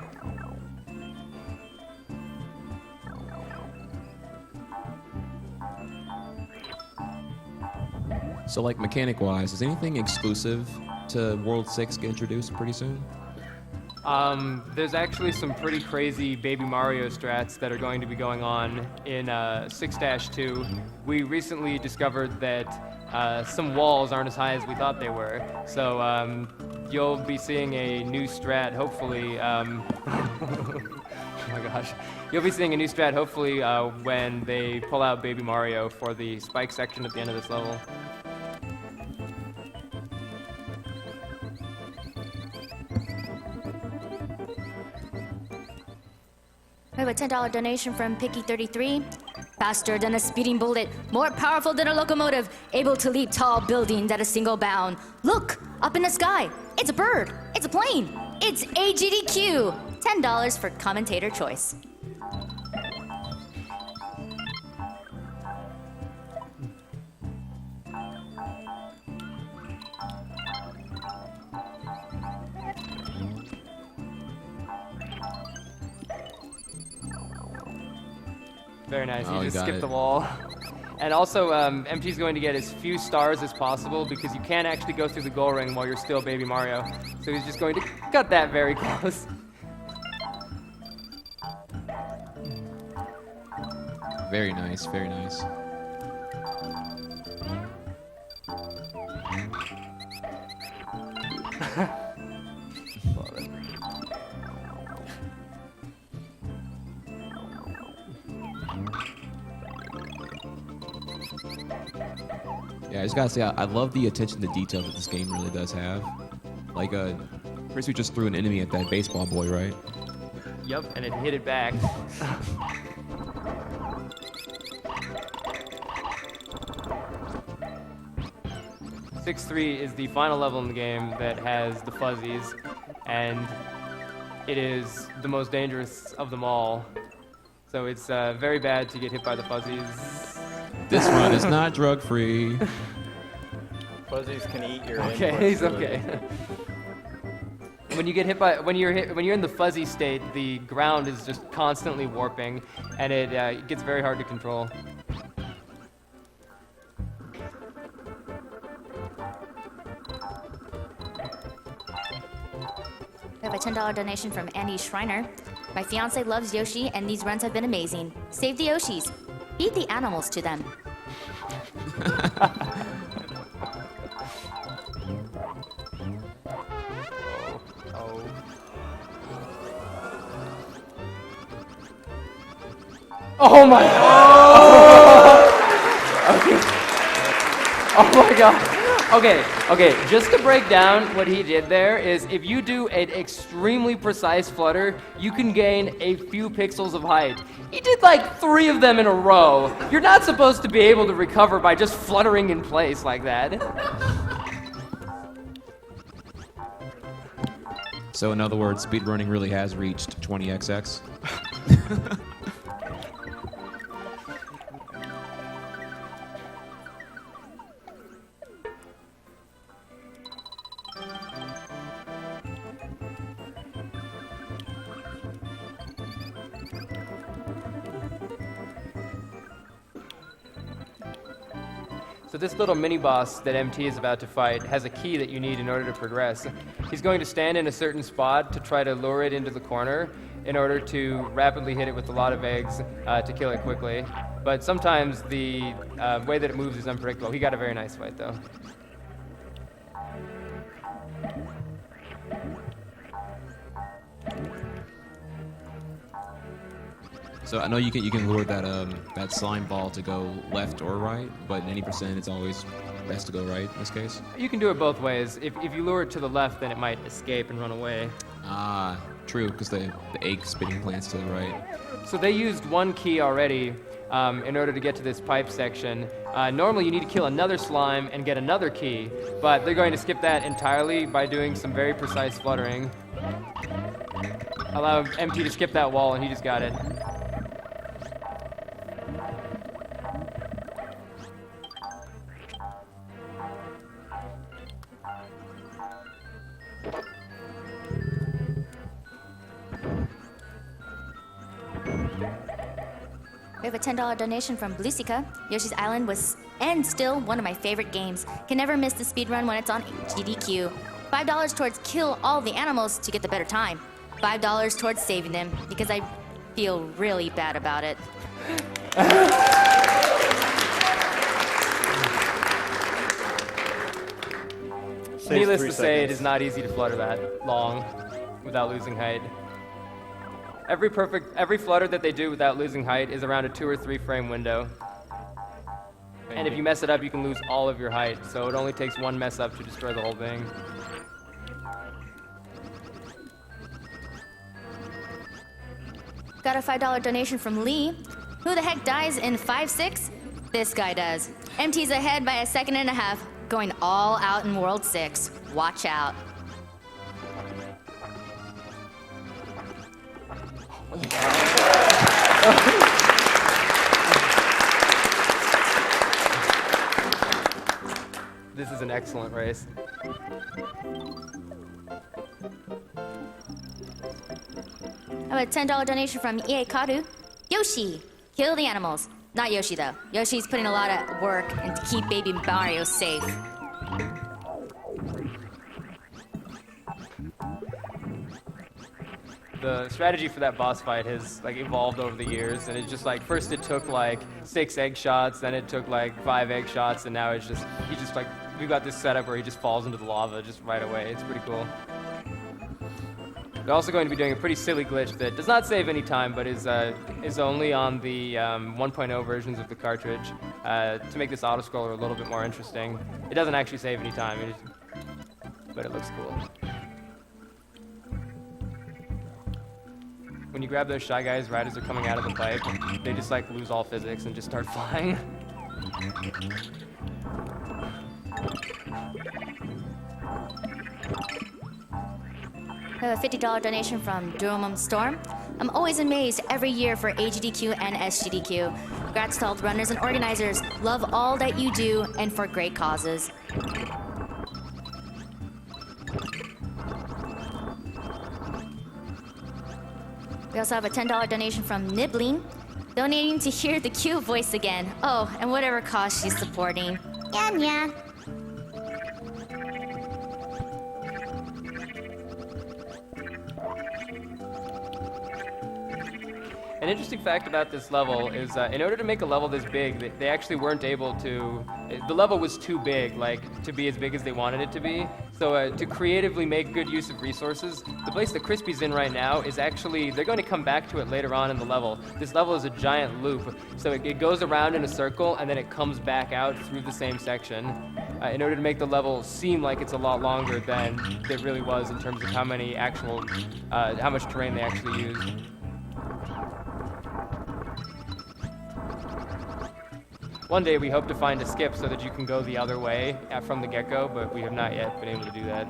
So, like, mechanic-wise, is anything exclusive to World 6 get introduced pretty soon? There's actually some pretty crazy Baby Mario strats that are going to be going on in 6-2. We recently discovered that some walls aren't as high as we thought they were. So you'll be seeing a new strat, hopefully. Oh my gosh. You'll be seeing a new strat, hopefully, when they pull out Baby Mario for the spike section at the end of this level. We have a $10 donation from Picky33. Faster than a speeding bullet, more powerful than a locomotive, able to leap tall buildings at a single bound. Look, up in the sky. It's a bird. It's a plane. It's AGDQ. $10 for commentator choice. Very nice. Oh, You you just got skipped it. the wall. And also, MT's going to get as few stars as possible because you can't actually go through the goal ring while you're still Baby Mario. So he's just going to cut that very close. Very nice, very nice. Love it. Yeah, I just gotta say, I love the attention to detail that this game really does have. Like, Crispy just threw an enemy at that baseball boy, right? Yep, and it hit it back. 6-3 is the final level in the game that has the fuzzies, and it is the most dangerous of them all. So it's very bad to get hit by the fuzzies. This run is not drug-free. Fuzzies can eat your Okay, inputs, he's so- okay. When you get hit by, when you're in the fuzzy state, the ground is just constantly warping, and it gets very hard to control. We have a $10 donation from Andy Schreiner. My fiance loves Yoshi, and these runs have been amazing. Save the Yoshis. Feed the animals to them. Oh. Oh my god! Oh my god. Okay, just to break down what he did there is if you do an extremely precise flutter, you can gain a few pixels of height. He did like 3 of them in a row. You're not supposed to be able to recover by just fluttering in place like that. So in other words, speedrunning really has reached 20xx. So this little mini-boss that MT is about to fight has a key that you need in order to progress. He's going to stand in a certain spot to try to lure it into the corner in order to rapidly hit it with a lot of eggs to kill it quickly. But sometimes the way that it moves is unpredictable. He got a very nice fight, though. So I know you can lure that slime ball to go left or right, but in any percent it's always best to go right in this case. You can do it both ways. If you lure it to the left, then it might escape and run away. Ah, true, because the egg spitting plant's to the right. So they used one key already in order to get to this pipe section. Normally you need to kill another slime and get another key, but they're going to skip that entirely by doing some very precise fluttering. Allow MT to skip that wall, and he just got it. We have a $10 donation from Bluesica. Yoshi's Island was and still one of my favorite games. Can never miss the speedrun when it's on GDQ. $5 towards kill all the animals to get the better time. $5 towards saving them because I feel really bad about it. Needless to say, it is not easy to flutter that long without losing height. Every flutter that they do without losing height is around a 2 or 3 frame window. And if you mess it up, you can lose all of your height. So it only takes one mess up to destroy the whole thing. Got a $5 donation from Lee. Who the heck dies in 5-6? This guy does. MT's ahead by 1.5 seconds, going all out in World 6. Watch out. This is an excellent race. I have a $10 donation from EA Karu. Yoshi, kill the animals. Not Yoshi though. Yoshi's putting a lot of work in to keep baby Mario safe. The strategy for that boss fight has evolved over the years, and it's just first it took 6 egg shots, then it took 5 egg shots, and now it's just we've got this setup where he just falls into the lava just right away. It's pretty cool. They're also going to be doing a pretty silly glitch that does not save any time, but is only on the 1.0 versions of the cartridge to make this autoscroller a little bit more interesting. It doesn't actually save any time, but it looks cool. When you grab those Shy Guys right as they're coming out of the pipe, they just lose all physics and just start flying. I have a $50 donation from Durham Storm. I'm always amazed every year for AGDQ and SGDQ. Congrats to all the runners and organizers. Love all that you do and for great causes. We also have a $10 donation from Nibbling, donating to hear the Q voice again. Oh, and whatever cause she's supporting. Yeah. An interesting fact about this level is in order to make a level this big, they actually weren't able to... The level was too big, to be as big as they wanted it to be. So to creatively make good use of resources, the place that Crispy's in right now is actually... They're going to come back to it later on in the level. This level is a giant loop, so it goes around in a circle, and then it comes back out through the same section in order to make the level seem like it's a lot longer than it really was in terms of how much terrain they actually used. One day we hope to find a skip so that you can go the other way from the get-go, but we have not yet been able to do that.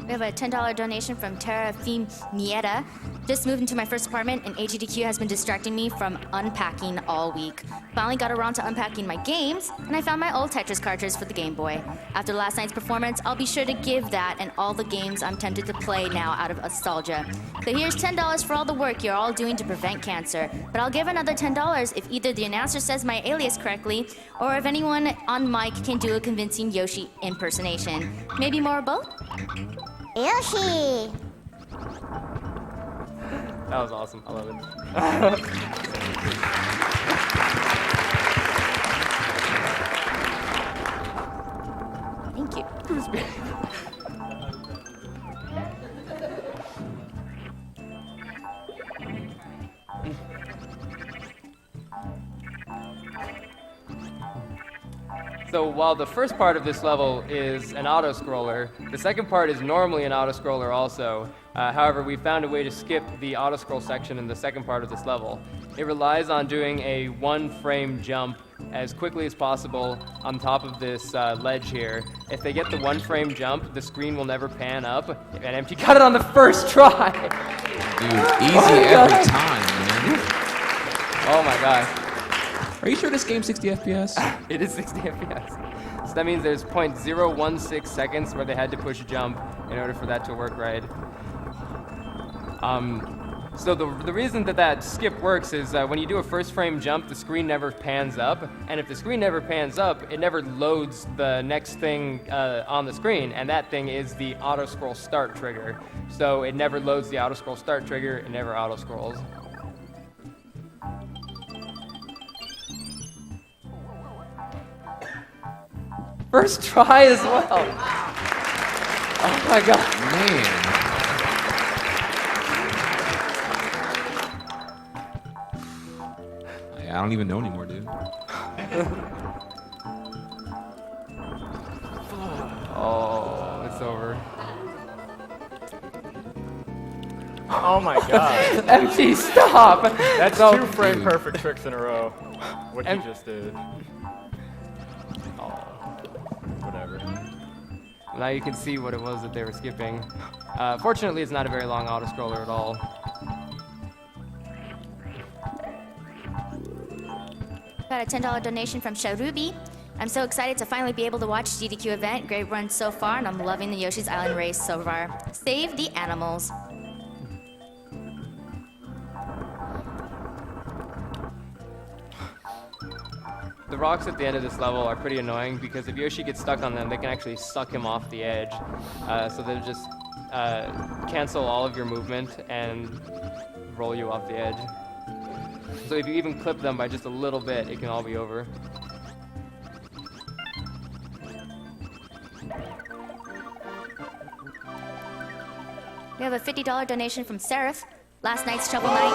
We have a $10 donation from Terra Fim Nieta. Just moved into my first apartment, and AGDQ has been distracting me from unpacking all week. Finally got around to unpacking my games, and I found my old Tetris cartridge for the Game Boy. After last night's performance, I'll be sure to give that and all the games I'm tempted to play now out of nostalgia. So here's $10 for all the work you're all doing to prevent cancer. But I'll give another $10 if either the announcer says my alias correctly, or if anyone on mic can do a convincing Yoshi impersonation. Maybe more of both? Yoshi! That was awesome. I love it. Thank you. So while the first part of this level is an auto-scroller, the second part is normally an auto-scroller also. However, we found a way to skip the auto-scroll section in the second part of this level. It relies on doing a 1-frame jump as quickly as possible on top of this ledge here. If they get the 1-frame jump, the screen will never pan up, and MT got it on the first try! Dude, easy every time, man. Oh my gosh. Are you sure this game's 60 FPS? It is 60 FPS. So that means there's 0.016 seconds where they had to push jump in order for that to work right. So the reason that skip works is when you do a first frame jump, the screen never pans up, and if the screen never pans up, it never loads the next thing on the screen, and that thing is the auto scroll start trigger. So it never loads the auto scroll start trigger, it never auto scrolls. First try as well. Oh my god. Man. I don't even know anymore, dude. Oh, it's over. Oh my god. MT, stop! That's So- 2 frame perfect tricks in a row. What you just did. Oh. Whatever. Now you can see what it was that they were skipping. Fortunately, it's not a very long auto-scroller at all. Got a $10 donation from Sharubi. I'm so excited to finally be able to watch GDQ event. Great run so far, and I'm loving the Yoshi's Island race so far. Save the animals. The rocks at the end of this level are pretty annoying because if Yoshi gets stuck on them, they can actually suck him off the edge. So they'll just cancel all of your movement and roll you off the edge. So if you even clip them by just a little bit, it can all be over. We have a $50 donation from Seraph. Last night's Shovel Knight.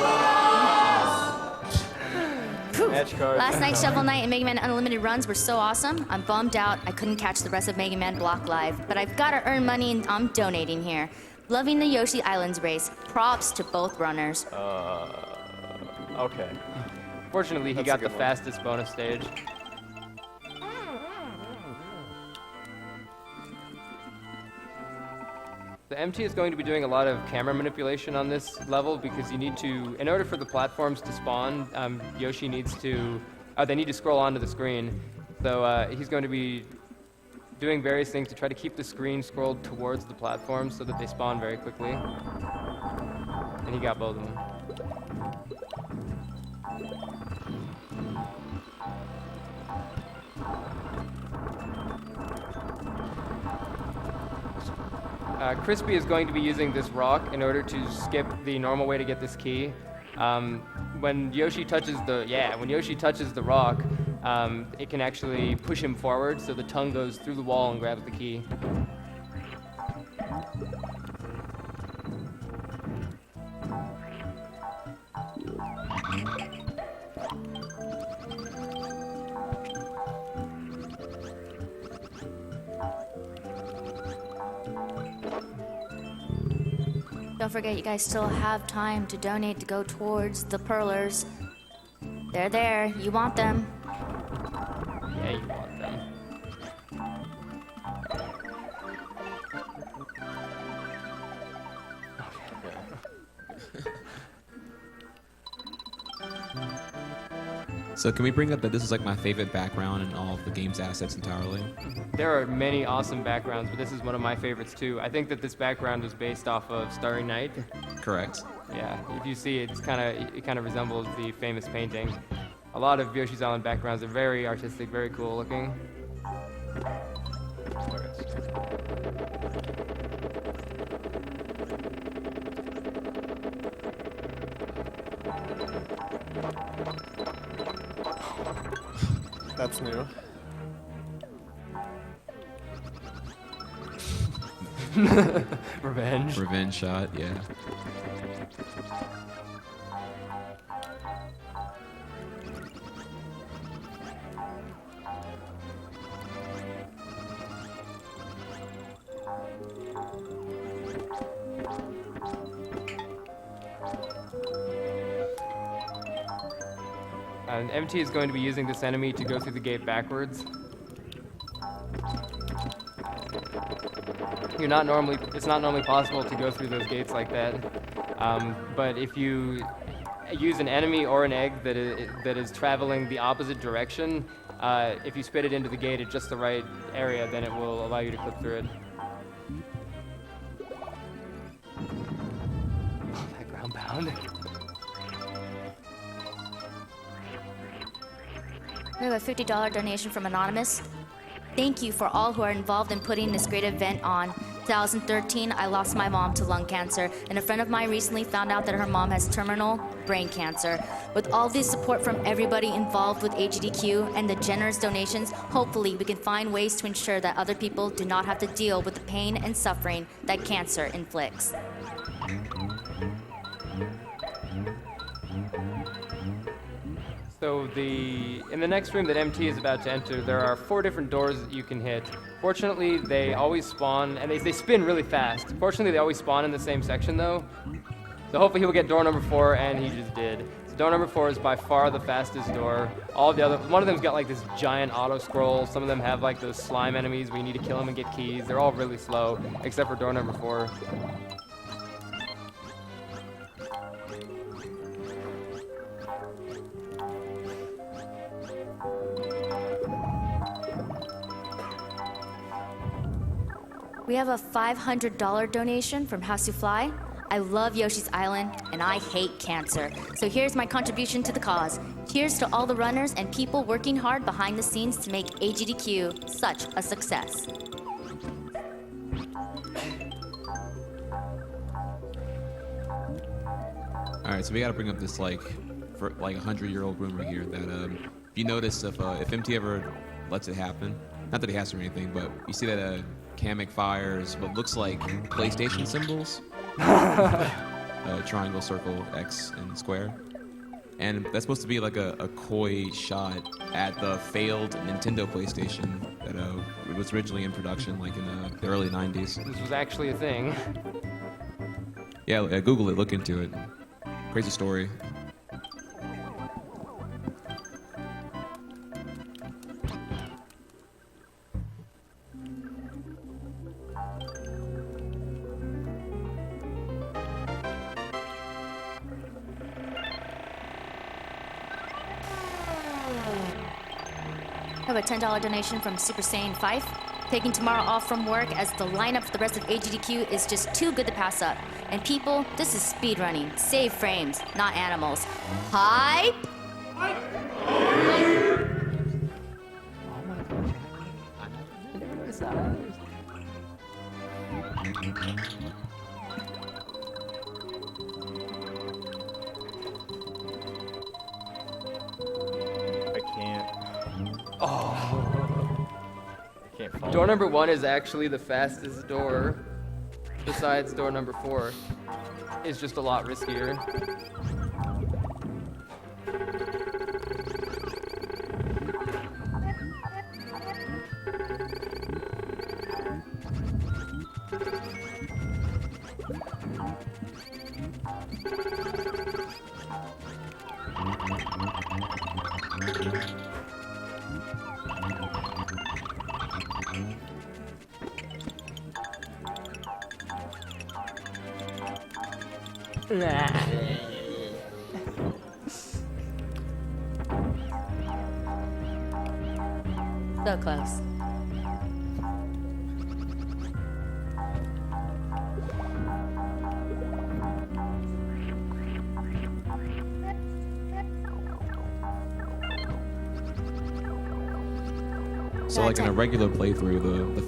Phew. Edge card. Last night's Shovel Knight and Mega Man Unlimited runs were so awesome. I'm bummed out I couldn't catch the rest of Mega Man Block Live, but I've got to earn money and I'm donating here. Loving the Yoshi Islands race. Props to both runners. Okay. Fortunately, he That's a got the good one. fastest bonus stage. The MT is going to be doing a lot of camera manipulation on this level because you need to, in order for the platforms to spawn, Yoshi needs to, they need to scroll onto the screen. So he's going to be doing various things to try to keep the screen scrolled towards the platforms so that they spawn very quickly. And he got both of them. Crispy is going to be using this rock in order to skip the normal way to get this key. When Yoshi touches the rock, it can actually push him forward, so the tongue goes through the wall and grabs the key. Don't forget, you guys still have time to donate to go towards the Pearlers. They're there. You want them. Yeah, you want them. So can we bring up that this is like my favorite background in all of the game's assets entirely? There are many awesome backgrounds, but this is one of my favorites too. I think that this background was based off of Starry Night. Correct. Yeah, if you see it, it kind of resembles the famous painting. A lot of Yoshi's Island backgrounds are very artistic, very cool looking. That's new. Revenge. Revenge shot, yeah. And MT is going to be using this enemy to go through the gate backwards. It's not normally possible to go through those gates like that. But if you use an enemy or an egg that is traveling the opposite direction, if you spit it into the gate at just the right area, then it will allow you to clip through it. Ground pound. We have a $50 donation from Anonymous. Thank you for all who are involved in putting this great event on. 2013, I lost my mom to lung cancer, and a friend of mine recently found out that her mom has terminal brain cancer. With all this support from everybody involved with AGDQ and the generous donations, hopefully we can find ways to ensure that other people do not have to deal with the pain and suffering that cancer inflicts. So in the next room that MT is about to enter, there are 4 different doors that you can hit. Fortunately, they always spawn, and they spin really fast. Fortunately, they always spawn in the same section, though. So hopefully he'll get door number 4, and he just did. So door number 4 is by far the fastest door. All of the other, one of them's got like this giant auto scroll. Some of them have like those slime enemies where you need to kill them and get keys. They're all really slow, except for door number 4. We have a $500 donation from Hasufly. I love Yoshi's Island, and I hate cancer. So here's my contribution to the cause. Cheers to all the runners and people working hard behind the scenes to make AGDQ such a success. All right, so we got to bring up this like 100-year-old rumor here that if you notice if MT ever lets it happen, not that he has to or anything, but you see that Kamek fires what looks like PlayStation symbols, triangle, circle, X, and square, and that's supposed to be like a coy shot at the failed Nintendo PlayStation that it was originally in production like in the early 90s. This was actually a thing. Yeah, Google it, look into it. Crazy story. I have a $10 donation from Super Saiyan Fife. Taking tomorrow off from work as the lineup for the rest of AGDQ is just too good to pass up. And people, this is speedrunning. Save frames, not animals. Hype! I can't. I can't follow. Door number 1 is actually the fastest door, besides door number 4. It's just a lot riskier. So close. So like in a regular playthrough, the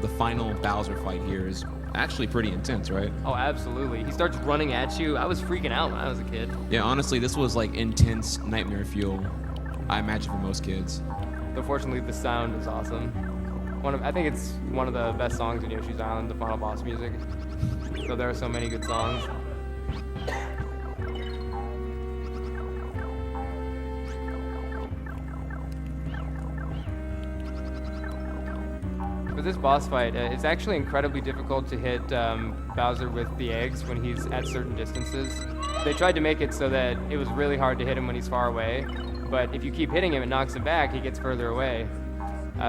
final Bowser fight here is actually pretty intense, right? Oh, absolutely. He starts running at you. I was freaking out when I was a kid. Yeah, honestly, this was like intense nightmare fuel, I imagine, for most kids. Though fortunately, the sound is awesome. I think it's one of the best songs in Yoshi's Island, the final boss music. So there are so many good songs. For this boss fight, it's actually incredibly difficult to hit Bowser with the eggs when he's at certain distances. They tried to make it so that it was really hard to hit him when he's far away, but if you keep hitting him, it knocks him back, he gets further away.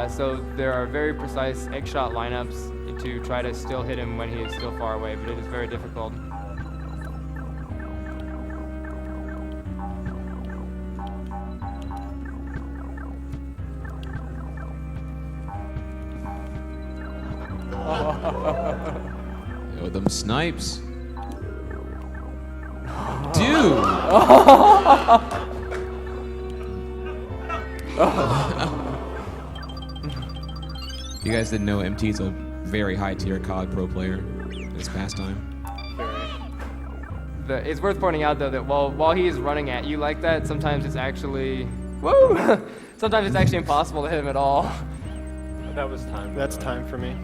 So there are very precise egg shot lineups to try to still hit him when he is still far away, but it is very difficult. Yo, them snipes. Dude! You guys didn't know MT's a very high tier COD pro player in his pastime. It's worth pointing out though that while he is running at you like that, sometimes it's actually whoa. Sometimes it's actually impossible to hit him at all. That was time. That's time for me.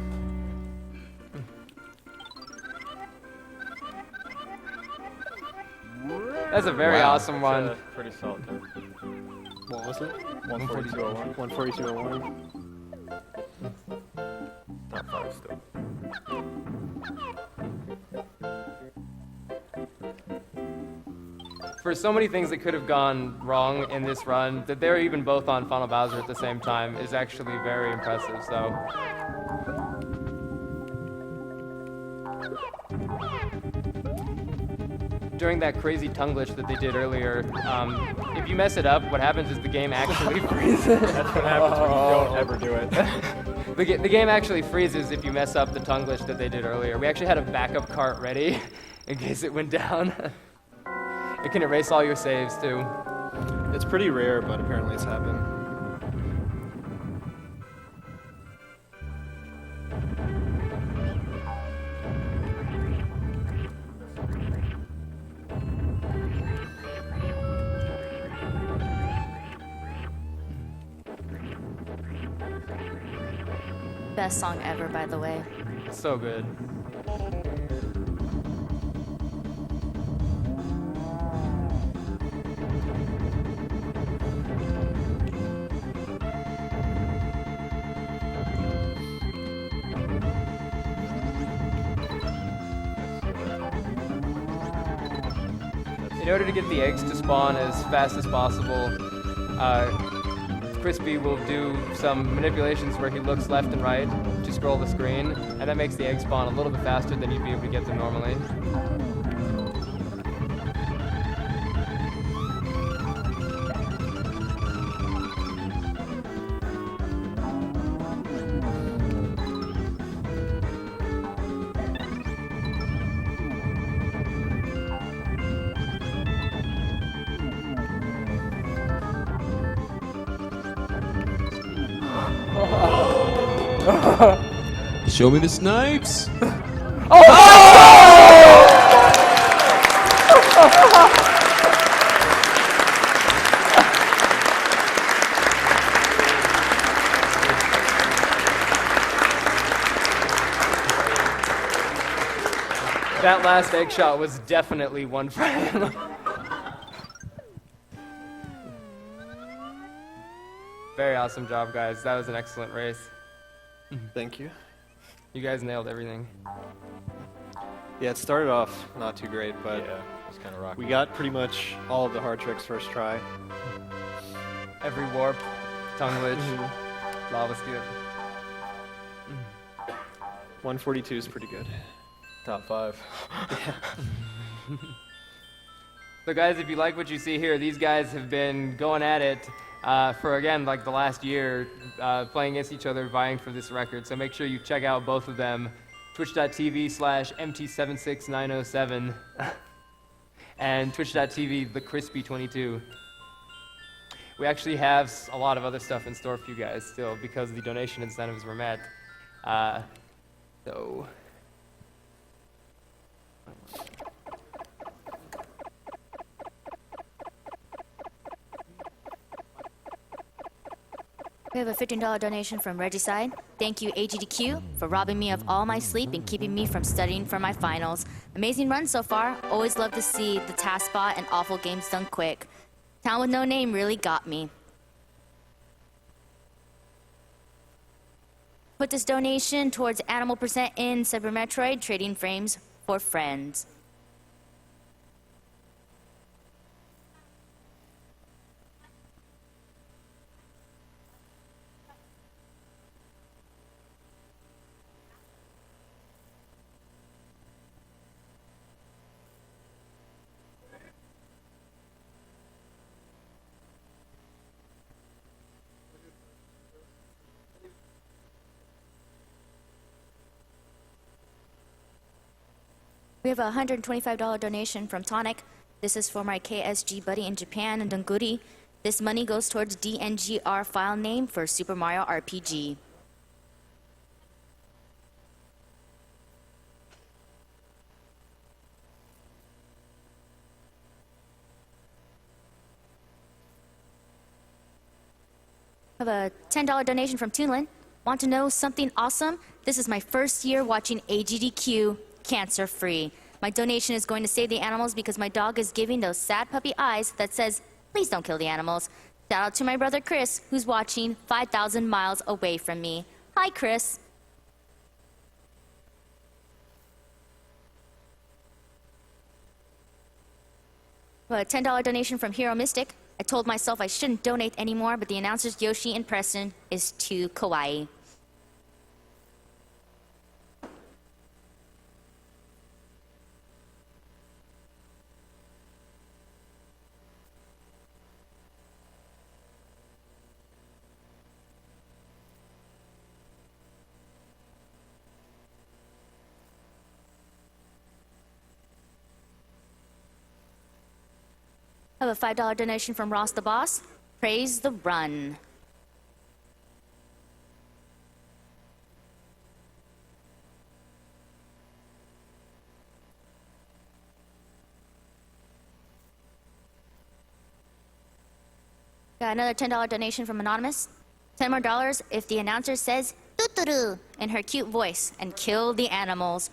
That's a very Wow. awesome one. That's pretty solid. What was it? 142.01. 142.01. Top 5 still. For so many things that could have gone wrong in this run, that they're even both on Final Bowser at the same time is actually very impressive. So. During that crazy tongue glitch that they did earlier, if you mess it up, what happens is the game actually freezes. That's what happens when you don't ever do it. The game actually freezes if you mess up the tongue glitch that they did earlier. We actually had a backup cart ready in case it went down. It can erase all your saves too. It's pretty rare, but apparently it's happened. Best song ever, by the way. So good. In order to get the eggs to spawn as fast as possible, Crispy will do some manipulations where he looks left and right to scroll the screen, and that makes the egg spawn a little bit faster than you'd be able to get them normally. Show me the snipes! That last egg shot was definitely one for him. Very awesome job, guys. That was an excellent race. Thank you. You guys nailed everything. Yeah, it started off not too great, but Yeah, it's kind of rocky. we got pretty much all of the hard tricks first try. Every warp, tongue glitch, lava skip. 142 is pretty good. Top 5. So guys, if you like what you see here, these guys have been going at it for, again, like the last year, playing against each other, vying for this record. So make sure you check out both of them, twitch.tv/mt76907 and twitch.tv Thecrispy22. We actually have a lot of other stuff in store for you guys still because the donation incentives were met. So... We have a $15 donation from Regicide. Thank you, AGDQ, for robbing me of all my sleep and keeping me from studying for my finals. Amazing run so far. Always love to see the task spot and awful games done quick. Town with no name really got me. Put this donation towards Animal Percent in Super Metroid, trading frames for friends. We have a $125 donation from Tonic. This is for my KSG buddy in Japan and Dunguri. This money goes towards DNGR file name for Super Mario RPG. I have a $10 donation from Toonlin. Want to know something awesome? This is my first year watching AGDQ cancer-free. My donation is going to save the animals because my dog is giving those sad puppy eyes that says, please don't kill the animals. Shout out to my brother Chris, who's watching 5,000 miles away from me. Hi, Chris. A $10 donation from Hero Mystic. I told myself I shouldn't donate anymore, but the announcers Yoshi and Preston is too kawaii. I have a $5 donation from Ross the Boss. Praise the run. Got another $10 donation from Anonymous. $10 more if the announcer says "doo-doo-doo" in her cute voice and kill the animals.